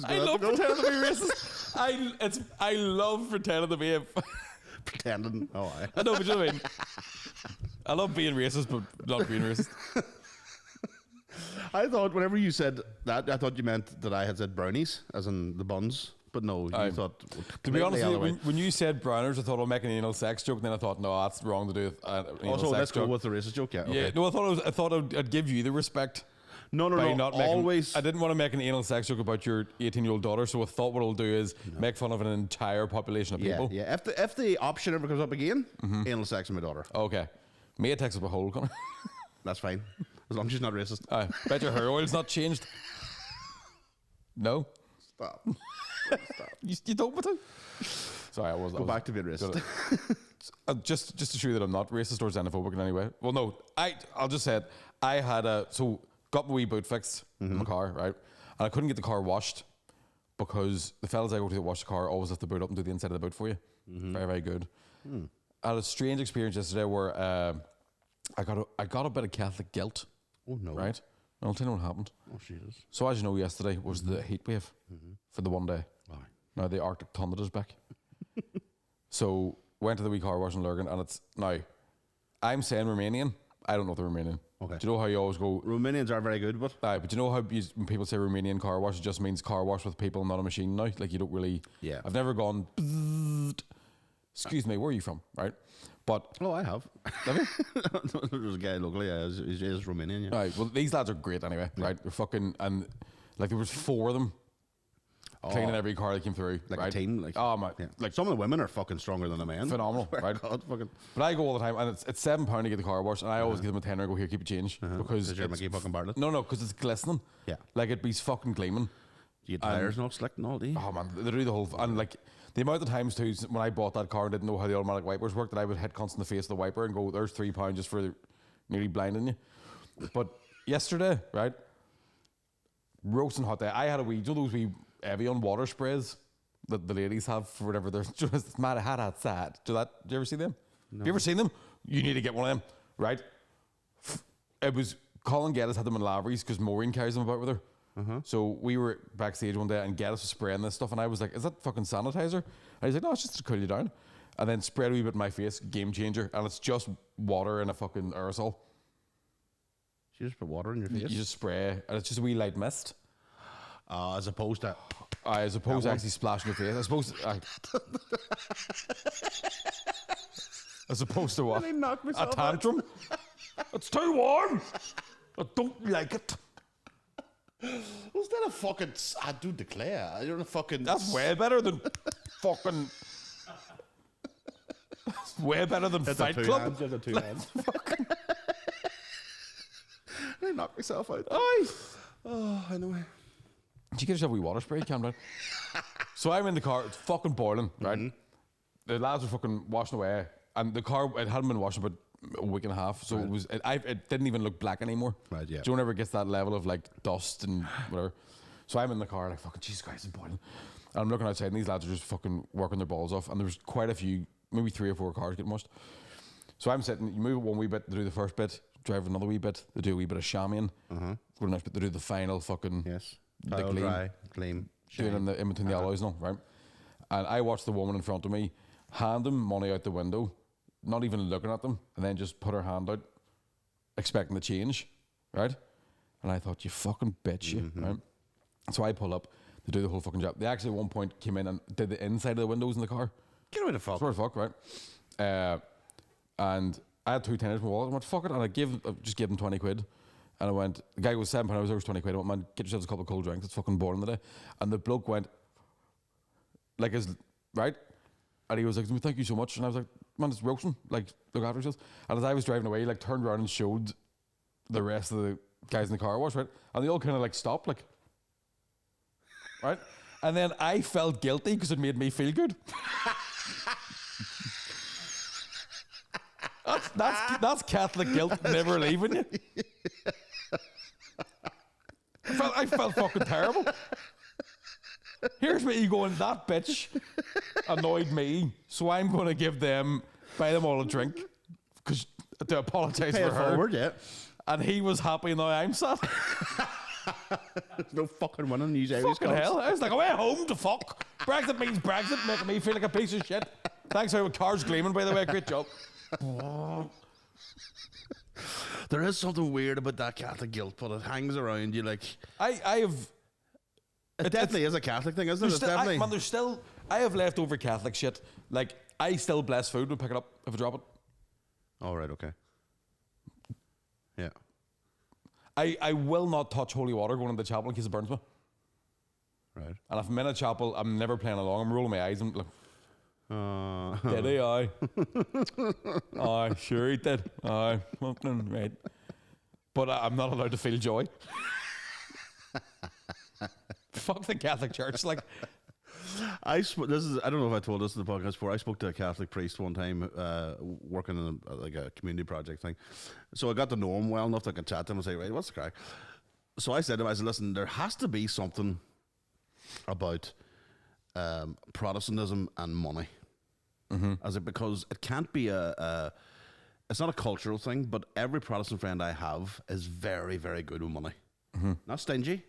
I love pretending to be racist. I love pretending to be pretending. Oh, I know, but you know what I mean. I love being racist, but not being racist. I thought whenever you said that, I thought you meant that I had said brownies, as in the buns. But no, you thought... To be honest with you, when you said browners, I thought I'll make an anal sex joke, and then I thought, no, that's wrong to do with an anal sex let's joke. go with the racist joke, yeah. Okay. Yeah, no, I thought I'd give you the respect. No, always. I didn't want to make an anal sex joke about your 18-year-old daughter, so I thought what I'll do is make fun of an entire population of people. Yeah. If the option ever comes up again, anal sex with my daughter. Okay. May it takes up a hole, Connor. That's fine. As long as she's not racist. I bet your hair oil's not changed. No? Stop. You don't want to? Sorry, I was. Go back to being racist. Just to show you that I'm not racist or xenophobic in any way. Well, no, I'll just say it. I had got my wee boot fixed in my car, right? And I couldn't get the car washed because the fellas I go to wash the car always have to boot up and do the inside of the boot for you. Very, very good. I had a strange experience yesterday where I got a bit of Catholic guilt. Oh no! Right? And I'll tell you what happened. Oh Jesus! So as you know, yesterday was the heat wave for the one day. Aye. Now the Arctic tundra is back. So went to the wee car wash in Lurgan, and it's now. I'm saying Romanian. I don't know if they're Romanian. Okay. Do you know how you always go? Romanians are very good, but. Aye, but you know how when people say Romanian car wash, it just means car wash with people, not a machine. Now, like you don't really. Yeah. I've never gone. Excuse me, where are you from? Right. But I have. Have you? There's a guy locally. He's Romanian. Yeah. Right. Well, these lads are great anyway. Right. They're fucking and like there was 4 of them cleaning every car that came through. Like right? a team. Like, oh my! Yeah. Like some of the women are fucking stronger than the men. Phenomenal, right? God, fucking. But I go all the time, and it's £7 to get the car washed, and I always give them a tenner and go here, keep it change because you're Mickey fucking Bartlett. No, because it's glistening. Yeah. Like it be fucking gleaming. You get tires not slick and all day. Oh man, they do the whole and like. The amount of times too when I bought that car and didn't know how the automatic wipers worked, that I would hit constant the face of the wiper and go, "There's £3 just for nearly blinding you." But yesterday, right, roasting hot day. I had a wee, do those wee Evian water sprays that the ladies have for whatever they're just mad at outside. Do you ever see them? No. Have you ever seen them? You need to get one of them, right? It was Colin Geddes had them in Lavery's because Maureen carries them about with her. So we were backstage one day and Geddes was spraying this stuff and I was like, is that fucking sanitizer? And he's like, no, it's just to cool you down. And then sprayed a wee bit in my face, game changer, and it's just water in a fucking aerosol. You just put water in your face? You just spray, and it's just a wee light mist. As opposed to... as opposed to actually splashing your face. As opposed to what? A tantrum? It's too warm! I don't like it. Was that a fucking... I do declare. I don't fucking... That's way better than fucking... That's way better than Fight Club. That's a 2 hands. I knocked myself out. Aye. Oh, I know. Did you get yourself a wee water spray, Cameron? So I'm in the car, it's fucking boiling, right? The lads were fucking washing away, and the car, it hadn't been washed about a week and a half, so it didn't even look black anymore. Right, yeah. Joe never gets that level of like dust and whatever. So I'm in the car like, fucking Jesus Christ, it's boiling. And I'm looking outside and these lads are just fucking working their balls off, and there was quite a few, maybe 3 or 4 cars getting washed. So I'm sitting, you move it one wee bit to do the first bit, drive another wee bit, they do a wee bit of shamming, go to the next bit, they do the final fucking... Yes. The Tile dry, gleam. Doing in between the alloys, no, right? And I watched the woman in front of me hand them money out the window, not even looking at them, and then just put her hand out, expecting the change, right? And I thought, you fucking bitch, you, right? So I pull up to do the whole fucking job. They actually at one point came in and did the inside of the windows in the car. Get away the fuck. Swear to fuck, right? And I had 2 tenors in my wallet. I went, fuck it, and I just gave them 20 quid. And I went, the guy was £7, I was 20 quid. I went, man, get yourselves a couple of cold drinks. It's fucking boring today. And the bloke went, like, right? And he was like, thank you so much. And I was like, man, it's roasting. Like, look after yourselves. And as I was driving away, he like turned around and showed the rest of the guys in the car wash, right? And they all kind of like stopped, like, right? And then I felt guilty because it made me feel good. That's Catholic guilt never leaving you. I felt fucking terrible. Here's me going, that bitch annoyed me, so I'm going to buy them all a drink to apologise for her. Forward, yeah. And he was happy now I'm sad. There's no fucking winning these Irish Fucking hell. I was like, away home to fuck. Brexit means Brexit, making me feel like a piece of shit. Thanks for cars gleaming, by the way. Great job. There is something weird about that Catholic guilt, but it hangs around you like... It definitely is a Catholic thing, isn't it? I have leftover Catholic shit. Like, I still bless food and pick it up if I drop it. All right, okay. Yeah. I will not touch holy water going into the chapel in case it burns me. Right. And if I'm in a chapel, I'm never playing along. I'm rolling my eyes and like, did he? Aye. Aye, sure he did. Aye, fucking right. But I'm not allowed to feel joy. Fuck the Catholic Church, like. I don't know if I told this in the podcast before. I spoke to a Catholic priest one time, working in a community project thing. So I got to know him well enough that I could chat to him and say, right, what's the crack? So I said to him, I said, listen, there has to be something about Protestantism and money. Because it can't be it's not a cultural thing, but every Protestant friend I have is very, very good with money. Not stingy.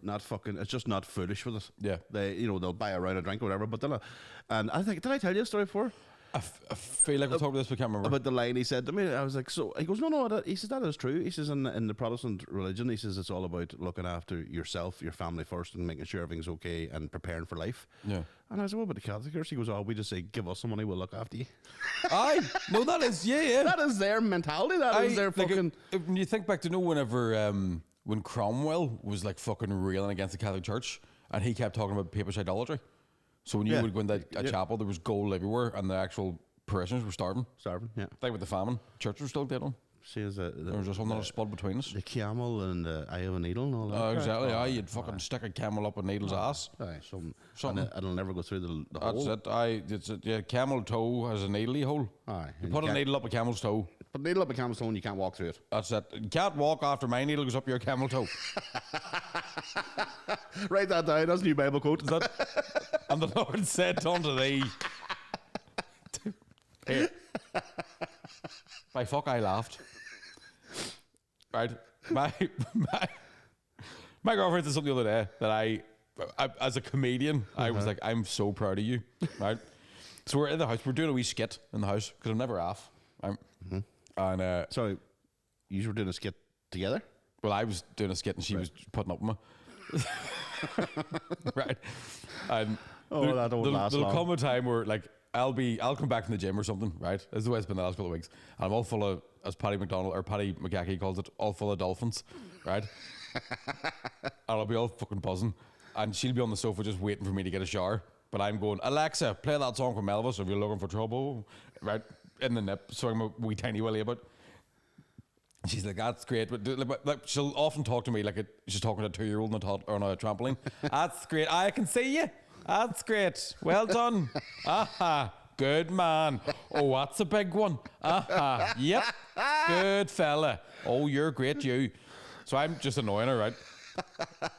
Not fucking. It's just not foolish with it. Yeah, they'll buy a round of drink or whatever. But and I think, did I tell you a story before? I feel like we talked about this, but I can't remember. About the line he said to me. I was like, so he goes, no. He says that is true. He says in the Protestant religion, he says it's all about looking after yourself, your family first, and making sure everything's okay and preparing for life. Yeah. And I was like, what about the Catholic Church? He goes, oh, we just say, give us some money, we'll look after you. Aye, no, that is that is their mentality. That is their fucking. When you think back to whenever. When Cromwell was like fucking railing against the Catholic Church and he kept talking about papish idolatry. So when you would go into a chapel, there was gold everywhere and the actual parishioners were starving. Yeah. Like with the famine, churches were still dead on. See, there was just another spot between us. The camel and the eye of a needle and all that. Oh, exactly. Aye, you'd fucking stick a camel up a needle's ass. Aye, something. And it'll never go through the hole. That's it. Aye, camel toe has a needly hole. Aye. You put a needle up a camel's toe. Put a needle up a camel's toe and you can't walk through it. That's it. You can't walk after my needle goes up your camel toe. Write that down. That's a new Bible quote. And the Lord said unto thee, here. By fuck, I laughed. Right, my girlfriend said something the other day that I as a comedian, I was like, I'm so proud of you. Right, so we're in the house, we're doing a wee skit in the house because I'm never off. And sorry, you were doing a skit together? Well, I was doing a skit and she was putting up with me. Right, and that don't last long. There'll come a time where like I'll come back from the gym or something, right? This is the way it's been the last couple of weeks. And I'm all full of, as Paddy McGackie calls it, all full of dolphins, right? And I'll be all fucking buzzing. And she'll be on the sofa just waiting for me to get a shower. But I'm going, Alexa, play that song from Elvis if you're looking for trouble, right? In the nip, so I'm a wee tiny willy about. She's like, that's great. But like, she'll often talk to me like she's talking to a 2-year-old on a trampoline. That's great. I can see you. That's great. Well done. Aha. Good man. Oh, that's a big one. Aha. Yep. Good fella. Oh, you're great, you. So I'm just annoying her, right?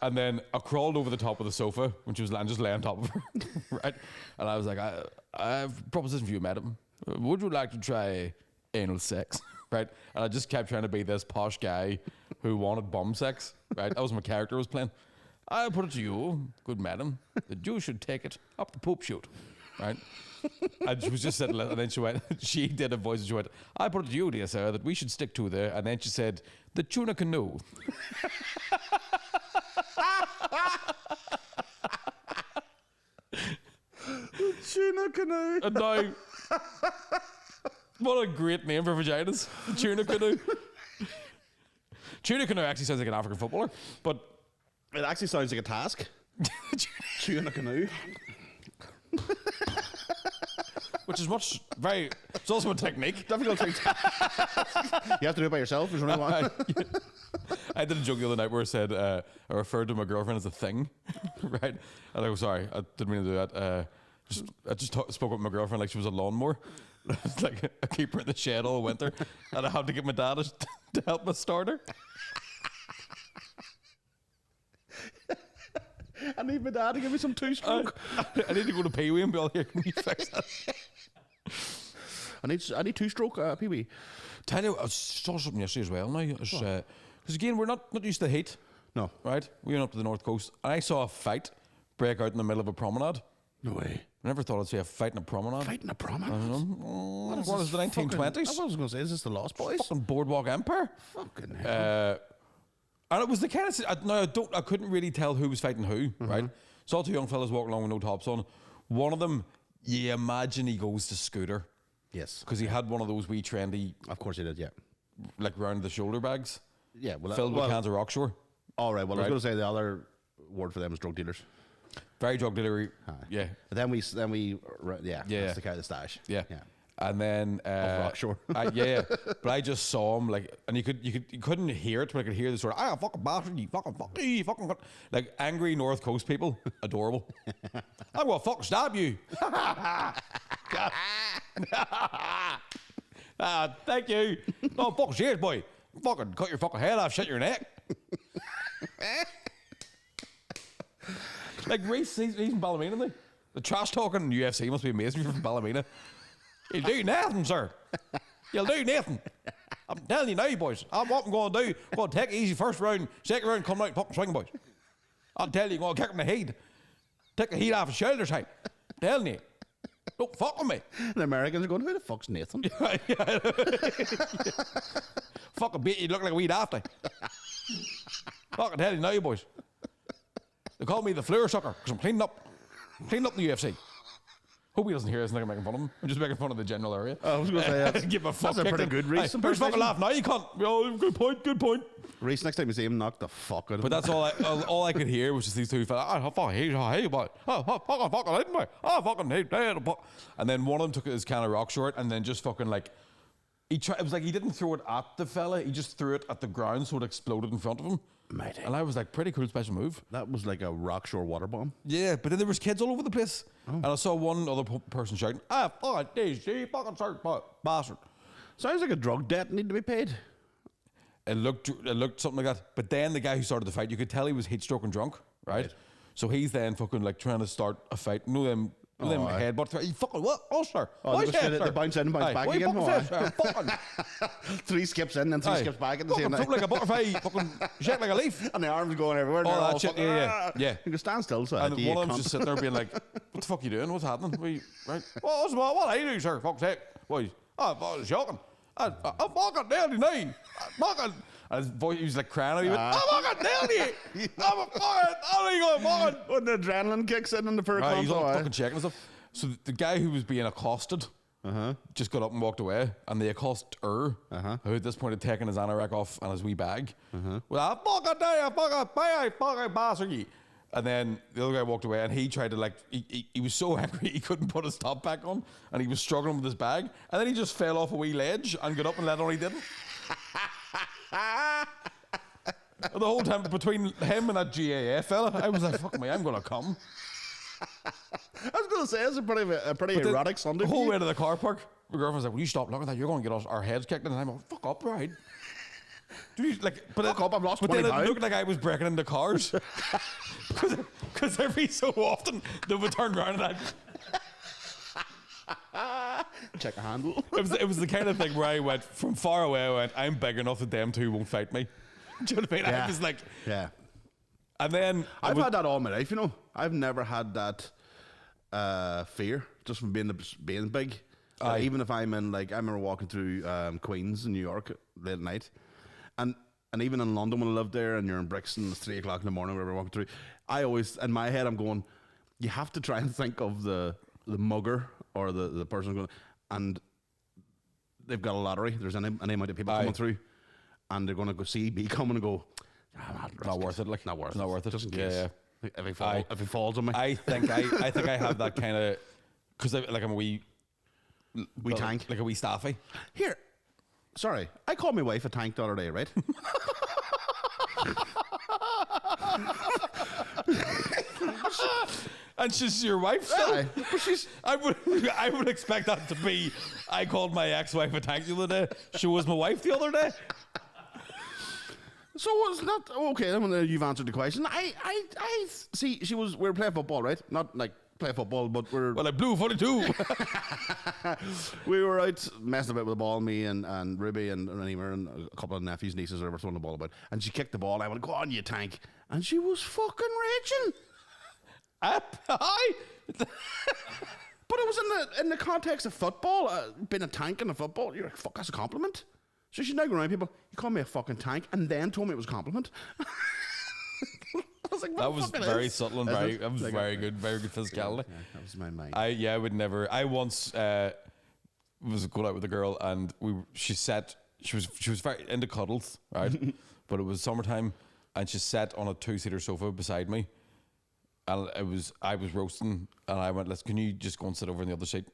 And then I crawled over the top of the sofa when she was just laying on top of her, right? And I was like, I have a proposition for you, madam. Would you like to try anal sex? Right? And I just kept trying to be this posh guy who wanted bum sex, right? That was my character I was playing. I put it to you, good madam, that you should take it up the poop chute, right? And she was just sitting, and then she did a voice, and she went, I put it to you, dear sir, that we should stick to there. And then she said, the tuna canoe. Tuna canoe. And now, what a great name for vaginas, the tuna canoe. Tuna canoe actually sounds like an African footballer, but it actually sounds like a task. Tuna canoe. Which is it's also a technique. Difficult thing. You have to do it by yourself. There's only one. I did a joke the other night where I said, I referred to my girlfriend as a thing, right? And I go, sorry, I didn't mean to do that. I just spoke with my girlfriend like she was a lawnmower. It's like I keep her in the shed all winter, and I have to get my dad to help me start her. I need my dad to give me some two-stroke. I need to go to Pee Wee and be all here. Can you fix that? I need two-stroke Pee Wee. Tell you, I saw something yesterday as well. Now, because again, we're not used to the heat. No, right? We went up to the north coast, and I saw a fight break out in the middle of a promenade. No way. I never thought I'd see a fight in a promenade. Fight in a promenade? I don't know. What is the 1920s? I was going to say, is this the Lost Boys? Fucking Boardwalk Empire. Fucking hell. And it was the kind of... I couldn't really tell who was fighting who, right? Saw two young fellas walking along with no tops on. One of them, you imagine he goes to Scooter. Yes. Because he had one of those wee trendy... Of course he did, yeah. Like round the shoulder bags. Yeah, well, filled with cans of Rockstar. All right. Well, I was going to say the other word for them is drug dealers. Very drug dealery. Yeah. But then we, that's the kind of stash. Yeah. And then Rockstar. yeah. But I just saw him like, and you couldn't hear it, but I could hear the sort of fucking bastard, you fucking like angry North Coast people, adorable. I'm gonna fucking stab you. Thank you. No fucking serious, boy. Fucking cut your fucking head off, shut your neck. Like Reese, he's from Ballymena. The trash talking in UFC must be amazing from Ballymena. You'll do nothing, sir. You'll do nothing. I'm telling you now, boys. What I'm going to do, I'm going to take it easy first round, second round, come out fucking swinging, boys. I'm telling you, I'm going to kick him in the head. Take the heat off his shoulders, hey. I'm telling you. Don't fuck with me. The Americans are going, who the fuck's Nathan? Fucking beat you, look like a weed after. Fucking tell you now, you boys. They call me the floor sucker because I'm cleaning up the UFC. Hope he doesn't hear this and I'm making fun of him. I'm just making fun of the general area. I was going to say, give a fuck. That's a pretty good Reese. Who's fucking laughing now? You can't. Oh, good point. Reese, next time you see him, knock the fuck out of him. But that's all I could hear was just these two fellas. Oh, fucking hate, boy. Oh, fucking hate me. Oh, fucking hate. And then one of them took his can of Rockstar and then just fucking like, it was like he didn't throw it at the fella, he just threw it at the ground so it exploded in front of him. Mighty. And I was like, pretty cool special move. That was like a Rockstar water bomb. Yeah, but then there was kids all over the place. Oh. And I saw one other person shouting, fucking DC, fucking search bastard. Sounds like a drug debt need to be paid. It looked something like that. But then the guy who started the fight, you could tell he was heat stroking drunk, right? So he's then fucking like trying to start a fight. Them headbutt. You fucking what? Oh, sir. They bounce in and bounce back again. Fucking 3 skips in and 3 skips back at the same time. Float like a butterfly, fucking shake like a leaf. And the arms going everywhere. All that shit, yeah. You can stand still, so and one of them's just sitting there being like, what the fuck are you doing? What's happening? Right? What I do, sir? Fuck's sake. What? Oh, shocking. I'm fucking 99. Fucking. And his voice, he was like crying. He went, I'm fucking telling you. I'm fucking. When the adrenaline kicks in the first he's all fucking checking and stuff. So the guy who was being accosted just got up and walked away. And the accoster, who at this point had taken his anorak off and his wee bag, well, I'm fucking there, fucking bastard you. And then the other guy walked away and he tried to like, he was so angry he couldn't put his top back on and he was struggling with his bag. And then he just fell off a wee ledge and got up and let on he didn't. The whole time between him and that GAF fella, I was like, fuck me, I'm going to come. I was going to say, it's a pretty erotic Sunday. The whole way to the car park, my girlfriend's like, will you stop looking at that? You're going to get our heads kicked in. And I'm like, fuck up, right? Fuck up, I've lost 20 pounds. But then it looked like I was breaking into cars. Because every so often, they would turn around and check a handle. It was the kind of thing where I went, from far away, I went, I'm big enough that them two won't fight me. Do you know what I mean? Yeah. I was like... Yeah. And then... I've had that all my life, you know. I've never had that fear, just from being big. Even if I'm in, like, I remember walking through Queens in New York late at night. And even in London when I lived there, and you're in Brixton, it's 3 o'clock in the morning, wherever walking through, I always, in my head, I'm going, you have to try and think of the mugger or the person going, and they've got a lottery. There's any amount of people coming through, and they're going to go see me coming and go, not worth it. Like, not worth it. Just in case. Yeah. If he falls on me, I think I have that kind of, because like I'm a wee tank, like a wee staffy. Here, sorry, I called my wife a tank the other day, right? And she's your wife still? Yeah, but she's... I would expect that to be, I called my ex-wife a tank the other day. She was my wife the other day. So it's not... Okay, then you've answered the question. I see, we were playing football, right? Not like play football, but we're... Well, I blew 42. We were out messing about with the ball, me and Ruby and Emer and a couple of nephews, nieces, were throwing the ball about. And she kicked the ball. I went, go on, you tank. And she was fucking raging. Hi. But it was in the context of football, being a tank in the football. You're like, fuck, that's a compliment. So she's now going around people, you called me a fucking tank, and then told me it was a compliment. I was like, that was very subtle and very good physicality. Yeah, that was my mind. I would never. I once was going out with a girl, and she was very into cuddles, right? but it was summertime, and she sat on a 2-seater sofa beside me, and I was roasting, and I went, can you just go and sit over in the other seat?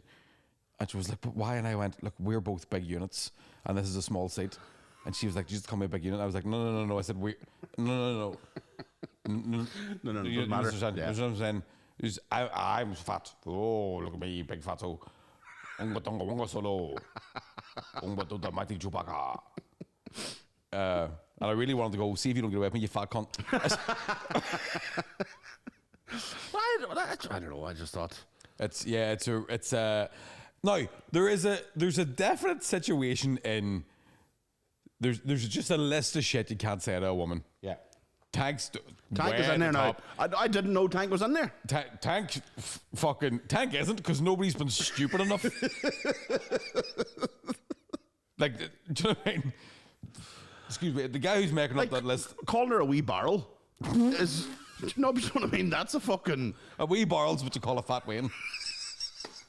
And she was like, but why? And I went, look, we're both big units, and this is a small seat. And she was like, just call me a big unit. I was like, no. I said, no. No, doesn't matter. You know what I'm saying? I'm fat. Oh, look at me, big fatso. Solo. And I really wanted to go, see if you don't get away with me, you fat cunt. I don't know. I just thought now there's a definite situation in there's just a list of shit you can't say to a woman. Yeah. Tank is in there now. I didn't know Tank was in there. Tank isn't, because nobody's been stupid enough. Like, do you know what I mean? Excuse me, the guy who's making up that list, calling her a wee barrel is, do you know what I mean? That's a wee barrel's what you call a fat Wayne.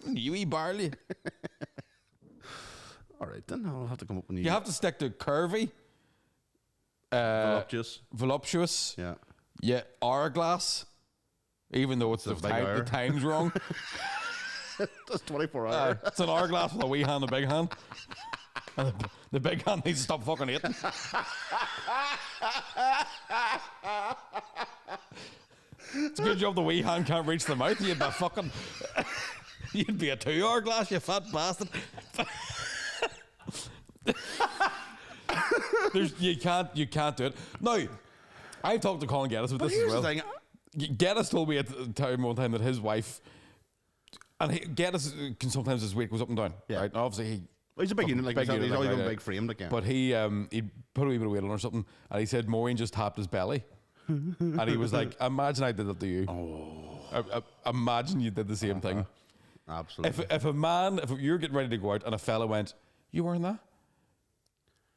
You wee barley. All right, then I'll have to come up with you have to stick to curvy, voluptuous, yeah, hourglass, even though it's the time's wrong. That's 24 hours. It's an hourglass with a wee hand and a big hand. And the big hand needs to stop fucking eating. It's a good job the wee hand can't reach the mouth. You'd be a 2-hourglass, you fat bastard. You can't do it. Now, I've talked to Colin Geddes with this as well. The thing. Geddes told me at the time one time that his wife, and Geddes can sometimes his weight goes up and down. Yeah. Right? And obviously he's a big unit, he's always been big frame, like, yeah. But he put a wee bit of weight on or something, and he said Maureen just tapped his belly, and he was like, "Imagine I did that to you. Imagine you did the same thing." Absolutely. If you're getting ready to go out and a fella went, "You wearing that?"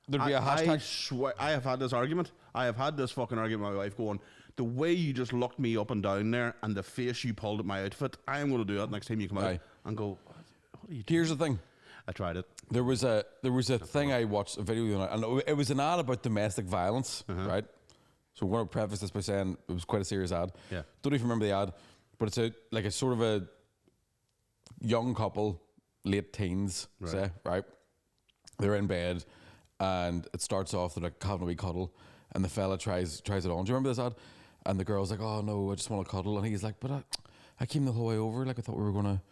There'd be a hashtag. I swear, I have had this argument. I have had this fucking argument with my wife going, the way you just looked me up and down there and the face you pulled at my outfit, I am going to do that next time you come out and go, what are you doing? Here's the thing. I tried it. There was a thing I watched, a video the other night, and it was an ad about domestic violence, right? So I'm going to preface this by saying it was quite a serious ad. Yeah. Don't even remember the ad, but it's a sort of a young couple, late teens, say, right? They're in bed, and it starts off, they're like having a wee cuddle, and the fella tries it on. Do you remember this ad? And the girl's like, "Oh no, I just want to cuddle," and he's like, "But I came the whole way over. Like I thought we were gonna."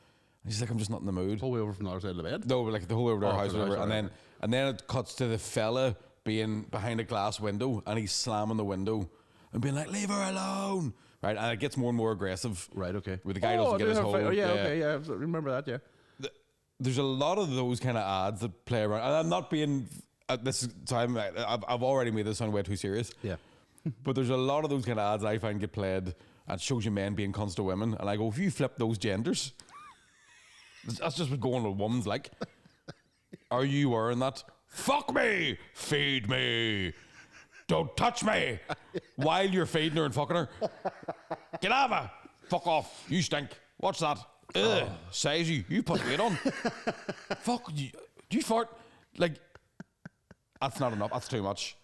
And she's like, "I'm just not in the mood." The whole way over from the other side of the bed? No, but like the whole way over to our house, or whatever. And then it cuts to the fella being behind a glass window, and he's slamming the window and being like, "Leave her alone!" Right, and it gets more and more aggressive. Right, okay. Where the guy doesn't get his whole. Okay, I remember that. Yeah. There's a lot of those kind of ads that play around, and I'm not being. I've already made this sound way too serious. Yeah. But there's a lot of those kind of ads I find get played and shows you men being cunts to women, and I go, if you flip those genders, that's just what going with women's like. Are you wearing that? Fuck me, feed me, don't touch me, while you're feeding her and fucking her. Get out of her. Fuck off. You stink. What's that? Ugh. Says you put weight on. Fuck you. Do you fart? Like, that's not enough. That's too much.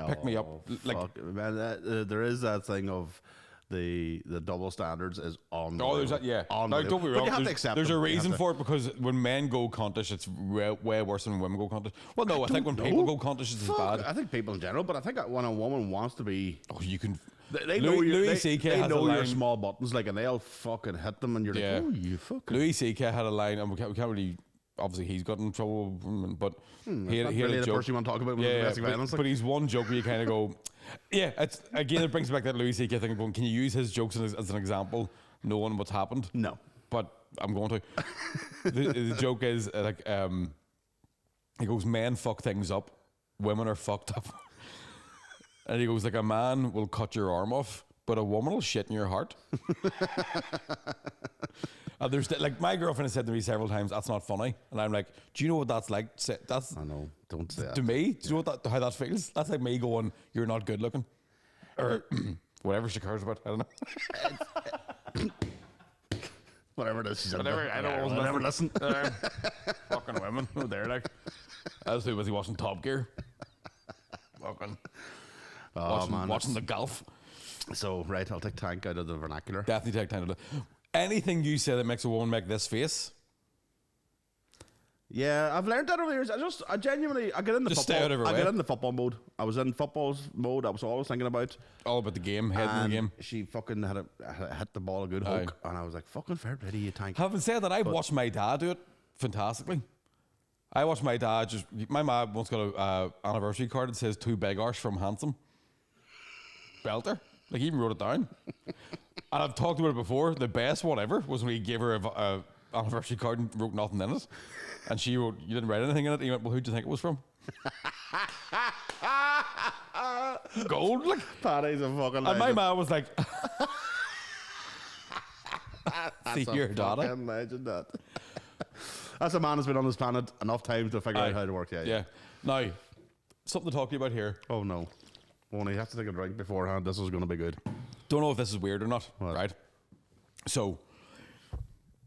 Pick me up. Like, fuck, man, there is that thing of the double standards is on. Oh, there's that. Yeah. No, don't be wrong. But you have to accept there's them. a reason for it, because when men go contish, it's way worse than when women go contish. Well, no, I think when people go contish, it's bad. I think people in general, but I think when a woman wants to be, you can. They know Louis C.K. They has know a your line. small buttons, like, and they'll fucking hit them, and you're like, oh, you fucking. Louis C.K. had a line, and we can't really. Obviously, he's got in trouble, but he had really a the joke. person you want to talk about with domestic violence. But he's one joke where you kind of go, yeah. It's again, it brings back that Louis C.K. thing of going, can you use his jokes as an example, knowing what's happened? No, but I'm going to. The joke is like, he goes, men fuck things up, women are fucked up, and he goes like, a man will cut your arm off, but a woman will shit in your heart. There's like, my girlfriend has said to me several times, "That's not funny," and I'm like, "Do you know what that's like?" That's I know. Don't say that to me. Do you know how that feels? That's like me going, "You're not good looking," or whatever she cares about. I don't know. Whatever it is, she's whatever. I don't know. Never listen. Fucking women. They're like, as who was he watching Top Gear? Fucking. watching the golf. So, right, I'll take tank out of the vernacular. Definitely take tank out of the... Anything you say that makes a woman make this face... Yeah, I've learned that over the years. I genuinely, I get in the Just football. stay out of her I way. get in the football mode. I was in football's mode. I was always thinking about all about the game, head in the game. She fucking had hit the ball a good hook, and I was like, "Fucking fair play to you, tank." Having said that, I've watched my dad do it fantastically. I watched my dad just. My mom once got a anniversary card that says "2 big arse from Handsome." Belter, like he even wrote it down. And I've talked about it before. The best one ever was when he gave her a anniversary card and wrote nothing in it. And she wrote, "You didn't write anything in it." And he went, "Well, who do you think it was from?" Gold, like. Paddy's a fucking legend. And my mom was like, That's "See your daughter." fucking legend, that. That's a man who's been on this planet enough times to figure out how to work. Yeah. Now, something to talk to you about here. Oh no. Only have to take a drink beforehand. This is going to be good. Don't know if this is weird or not, What? right? So,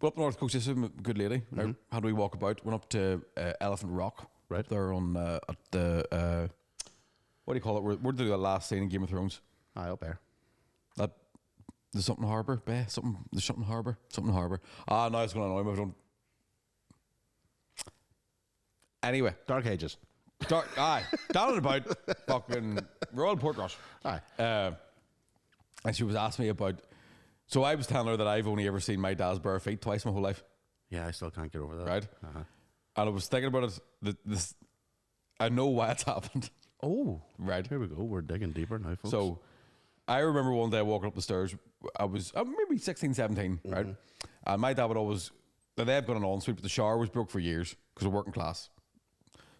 we're up North Coast. This is a good lady. Right? How do we walk about? Went up to Elephant Rock. Right. There on at the what do you call it? Where did the last scene in Game of Thrones? Aye, up there. That there's something harbour, bay, something. There's something harbour. Ah, now it's going to annoy me. If I don't. Anyway, Dark Ages. aye, down and about fucking Royal Portrush. Aye. And she was asking me about. So I was telling her that I've only ever seen my dad's bare feet twice my whole life, Yeah, I still can't get over that. right? Uh-huh. And I was thinking about it. This, I know why it's happened, Oh, right? here we go. We're digging deeper now, folks. So I remember one day walking up the stairs. I was maybe 16, 17, right? And my dad would always. Now they have got an ensuite, but the shower was broke for years because of working class.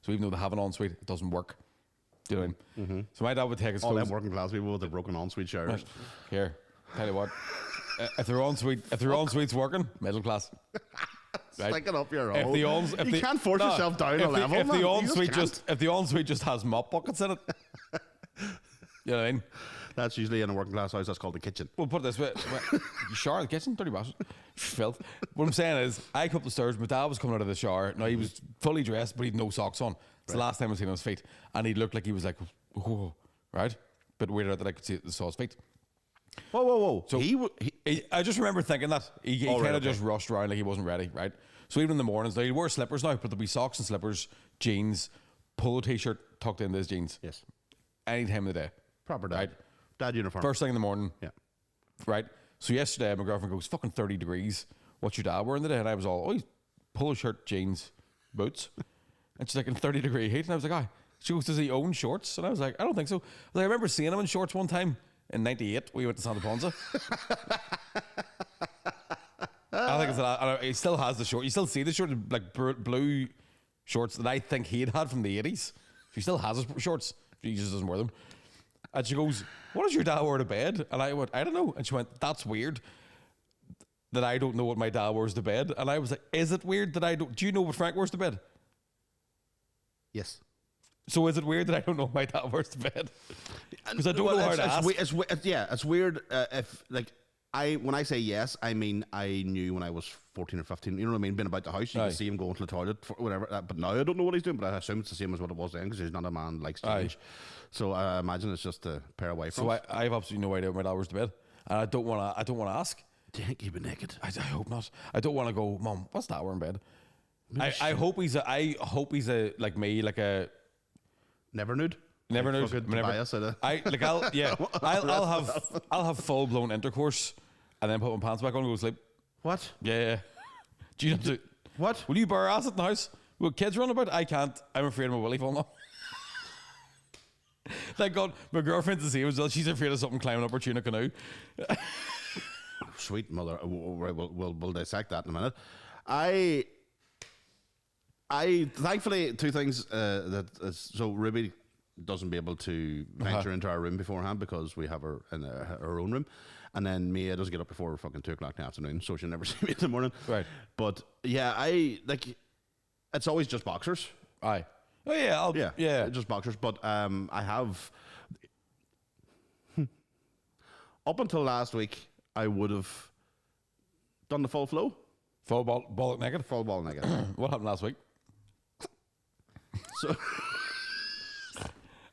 So even though they have an ensuite, it doesn't work. Do you know what I mean? So my dad would take his all clothes. them working class people with their broken ensuite showers. Here, tell you what. If their ensuite's working, middle class. Right? Sticking up your If own. the You can't force yourself down a level, If man. the You ensuite can't. if the ensuite just has mop buckets in it, you know what I mean? That's usually in a working class house. That's called the kitchen. We'll put it this way: you shower in the kitchen, dirty bastard, filth. What I'm saying is, I come up the stairs. My dad was coming out of the shower. Now he was fully dressed, but he'd no socks on. It's the last time I've seen his feet, and he looked like he was like, "Whoa," right? Bit weirded out that I could saw his feet. Whoa. So I just remember thinking that he Oh, kind right, of just rushed around like he wasn't ready, right? So even in the mornings, now he'd wear slippers now, but there'll be socks and slippers, jeans, polo t-shirt tucked into his jeans. Yes. Any time of the day. Proper dad. Right. Dad uniform. First thing in the morning. Yeah. Right. So yesterday, my girlfriend goes, "Fucking 30 degrees. What's your dad wearing today?" And I was all, "Oh, he's polo shirt, jeans, boots." And she's like, "In 30-degree heat." And I was like, "Ah." She goes, "Does he own shorts?" And I was like, "I don't think so." I remember seeing him in shorts one time in '98. We went to Santa Ponza. I think it's he still has the short. You still see the short, like blue shorts that I think he had from the 80s. He still has his shorts. He just doesn't wear them. And she goes, "What does your dad wear to bed?" And I went, "I don't know." And she went, "That's weird that I don't know what my dad wears to bed." And I was like, "Is it weird that I don't? Do you know what Frank wears to bed?" Yes. So is it weird that I don't know what my dad wears to bed? Because I don't know how to ask. It's weird if like when I say yes, I mean I knew when I was 14 or 15. You know what I mean? Been about the house, you Aye. can see him going to the toilet, for whatever. But now I don't know what he's doing. But I assume it's the same as what it was then because he's not a man likes change. So I imagine it's just a pair away from. So I have absolutely no idea what my dad wears to bed, and I don't want to ask. Do you think he'd be naked? I hope not. I don't want to go, "Mom, what's that wearing in bed?" I hope he's a like me, like a Never nude. never Like know. fucking Tobias at a- I'll have full blown intercourse, and then put my pants back on and go to sleep. What? Yeah. Do you not do? What? Will you bare ass in the house? Will kids run about? I can't. I'm afraid of my willy falling off. Thank God, my girlfriend's the same as well. She's afraid of something climbing up her tuna canoe. Sweet mother. We'll dissect that in a minute. I thankfully two things so Ruby doesn't be able to venture into our room beforehand because we have her in her own room, and then Mia doesn't get up before fucking 2 o'clock in the afternoon, so she'll never see me in the morning. Right. But yeah, I like it's always just boxers. Aye. Oh yeah. Yeah. just boxers. But I have up until last week I would have done the full flow, Full ball naked. full ball naked. What happened last week? So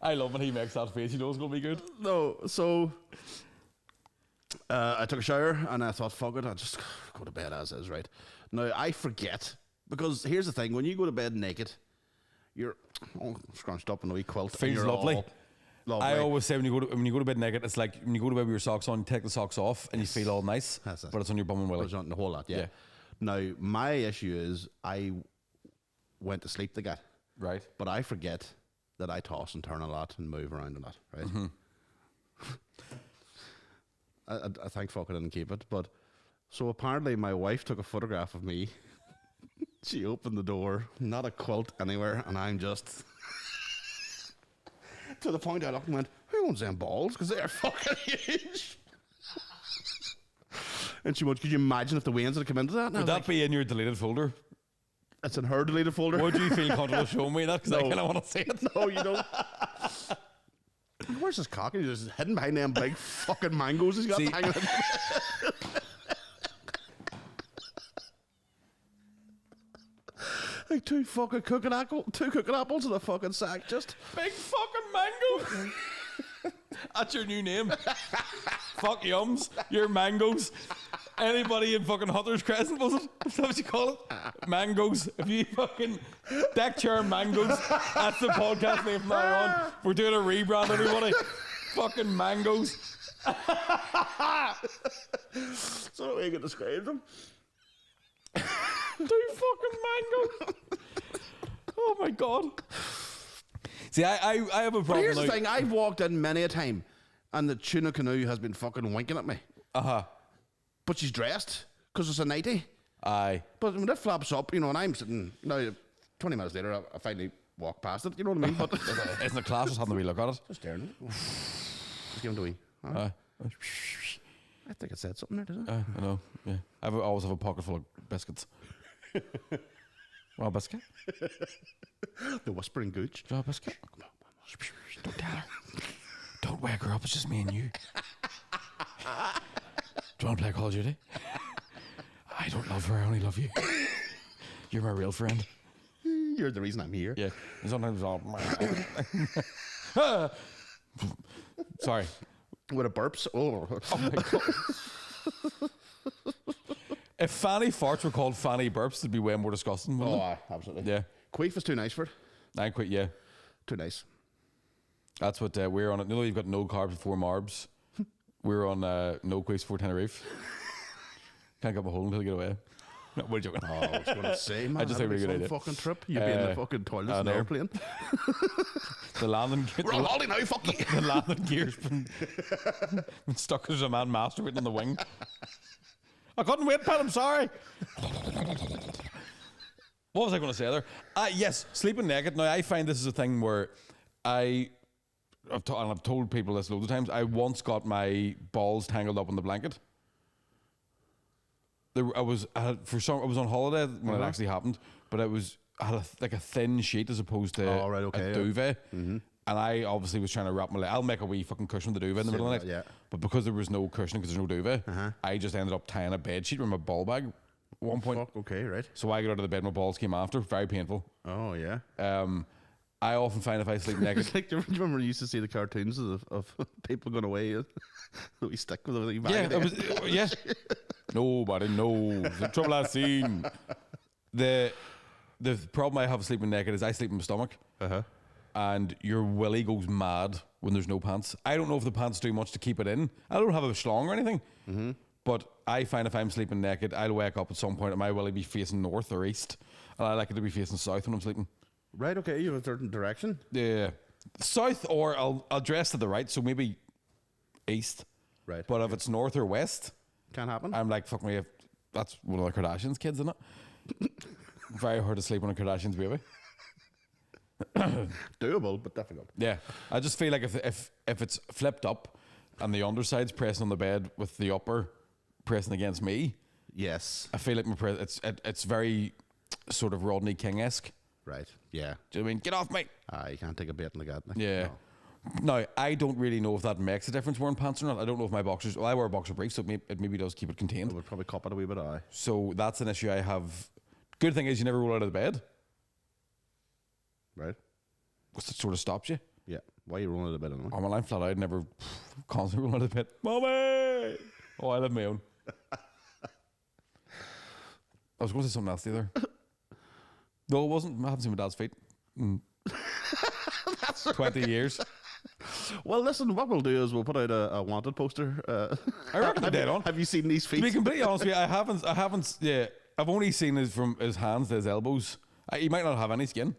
I love when he makes that face. You know it's going to be good. No, so I took a shower and I thought, fuck it, I'll just go to bed as is, right? Now, I forget, because here's the thing, when you go to bed naked, you're all scrunched up in a wee quilt. Feels lovely. I always say when you go to bed naked, it's like when you go to bed with your socks on, you take the socks off and you feel all nice, but it's on your bum and willy. It's on the whole lot, yeah. Now, my issue is I went to sleep to get. Right. But I forget that I toss and turn a lot and move around a lot, right? Mm-hmm. I thank fuck I didn't keep it, but so apparently my wife took a photograph of me. She opened the door, not a quilt anywhere, and I'm just to the point I looked and went, who owns them balls? Because they're fucking huge. And she went, could you imagine if the Waynes had come into that? Would that be in your deleted folder? It's in her deleted folder. Would you feel comfortable showing me that? Because I kind of want to see it. No, you don't. Where's his cock? He's just hidden behind them big fucking mangoes he's got hanging. Like two cooking apples in a fucking sack, just big fucking mango. That's your new name. Fuck Yumz. Your mangoes. Anybody in fucking Hunter's Crescent, was it? Is that what you call it? Mangoes. If you fucking Deckchair mangoes, that's the podcast name from now on. We're doing a rebrand, everybody. Fucking mangoes. So the way you can describe them. Two fucking mangoes. Oh my god. See, I have a problem. But here's the thing, I've walked in many a time and the tuna canoe has been fucking winking at me. Uh-huh. But she's dressed because it's a nightie. Aye. But when it flaps up, you know, and I'm sitting, now 20 minutes later, I finally walk past it, you know what I mean? But isn't it class just having a wee look at it? Just staring at it. Just give him the wee. I think it said something there, doesn't it? I know, yeah. I always have a pocket full of biscuits. Want a biscuit? The whispering gooch. Do you want a biscuit? Don't tell her. Don't wake her up, it's just me and you. Do you want to play Call of Duty? I don't love her, I only love you. You're my real friend. You're the reason I'm here. Yeah. And sometimes I'll... Sorry. With a burps? Oh my God. If fanny farts were called fanny burps, it'd be way more disgusting, wouldn't it? Absolutely. Yeah. Queef is too nice for it. I quit, yeah. Too nice. That's what we're on. You know, you've got no carbs before Marbs. We're on no queefs before Tenerife. Can't get my hole until I get away. No, we're joking. Oh, I was going to say, man, I just think we're good idea. Fucking trip. You'd be in the fucking toilets in the airplane. The landing gear. We're on holiday now, fuck you. The landing gear's been stuck as a man masturbating on the wing. I couldn't wait, pal, I'm sorry. What was I going to say there? Yes, sleeping naked. Now, I find this is a thing where I've told people this loads of times. I once got my balls tangled up in the blanket. I was on holiday when it actually happened, but I had a thin sheet as opposed to a duvet. Mm-hmm. And I obviously was trying to wrap my leg. I'll make a wee fucking cushion with the duvet in the middle of the night. Yeah. But because there was no cushion, because there's no duvet, I just ended up tying a bed sheet with my ball bag at one point. Fuck, okay, right. So I got out of the bed, my balls came after. Very painful. Oh, yeah. I often find if I sleep naked... It's like, do you remember you used to see the cartoons of people going away? We stick with the bag. Yeah, Nobody knows the trouble I've seen. The problem I have sleeping naked is I sleep in my stomach. And your willy goes mad when there's no pants. I don't know if the pants do much to keep it in. I don't have a schlong or anything. Mm-hmm. But I find if I'm sleeping naked, I'll wake up at some point and my willy be facing north or east. And I like it to be facing south when I'm sleeping. Right, okay. You have a certain direction? Yeah. South, or I'll dress to the right, so maybe east. Right. But if it's north or west... Can't happen. I'm like, fuck me, that's one of the Kardashians' kids, isn't it? Very hard to sleep on a Kardashian's baby. Doable, but difficult. Yeah. I just feel like if it's flipped up and the underside's pressing on the bed with the upper pressing against me. Yes. I feel like it's very sort of Rodney King-esque. Right, yeah. Do you know what I mean? Get off me! You can't take a bait in the gut. Yeah. No. Now, I don't really know if that makes a difference wearing pants or not. I don't know if my boxers... Well, I wear a boxer brief, so it maybe does keep it contained. It would probably cop it a wee bit, aye. So that's an issue I have. Good thing is you never roll out of the bed. Right. Which sort of stops you. Yeah. Why are you rolling out of bed? Oh, well, I'm flat out. Never constantly rolling out of bed. Mommy! Oh, I live my own. I was going to say something else the other. No, it wasn't. I haven't seen my dad's feet in 20 years. Well, listen, what we'll do is we'll put out a wanted poster. I reckon they're dead on. Have you seen these feet? To be completely honest with you, I haven't, yeah. I've only seen it from his hands to his elbows. He might not have any skin.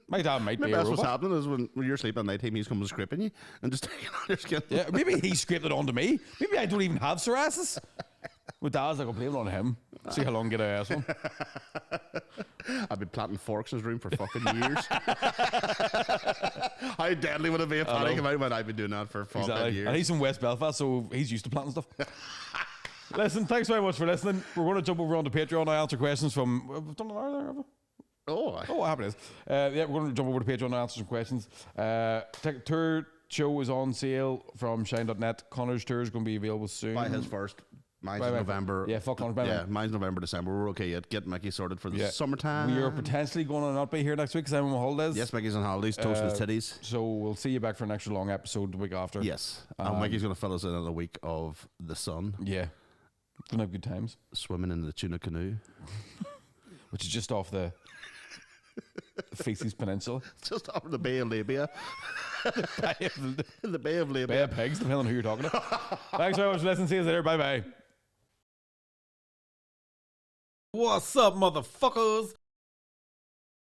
My dad might maybe be a that's robot. what's happening is when you're sleeping at night time, he's coming scraping you and just taking on your skin. Yeah, maybe he scraped it onto me. Maybe I don't even have psoriasis. My dad's like, I'll blame it on him. See how long I get out of this one. I've been planting forks in his room for fucking years. How deadly would it be if Paddy came out when I've been doing that for fucking years? And he's from West Belfast, so he's used to planting stuff. Listen, thanks very much for listening. We're going to jump over onto Patreon. I answer questions from... We've done an hour there, have we? Oh, what happened is. Yeah, we're going to jump over to Patreon and answer some questions. Tour show is on sale from shine.net. Connor's tour is going to be available soon. buy his first. Mine's November. Yeah, fuck Connor's. Yeah, mine's November, December. We're okay yet. Get Mickey sorted for the summertime. We are potentially going to not be here next week because I'm on holidays. Yes, Mickey's on holidays, toasting his titties. So we'll see you back for an extra long episode the week after. Yes. And Mickey's going to fill us in on a week of the sun. Yeah. Going to have good times. Swimming in the tuna canoe. Which is just off the Faces Peninsula. Just off the Bay of Labia. The Bay of Labia. Bay of Pigs, depending on who you're talking to. Thanks very much for listening. See you later. Bye-bye. What's up, motherfuckers?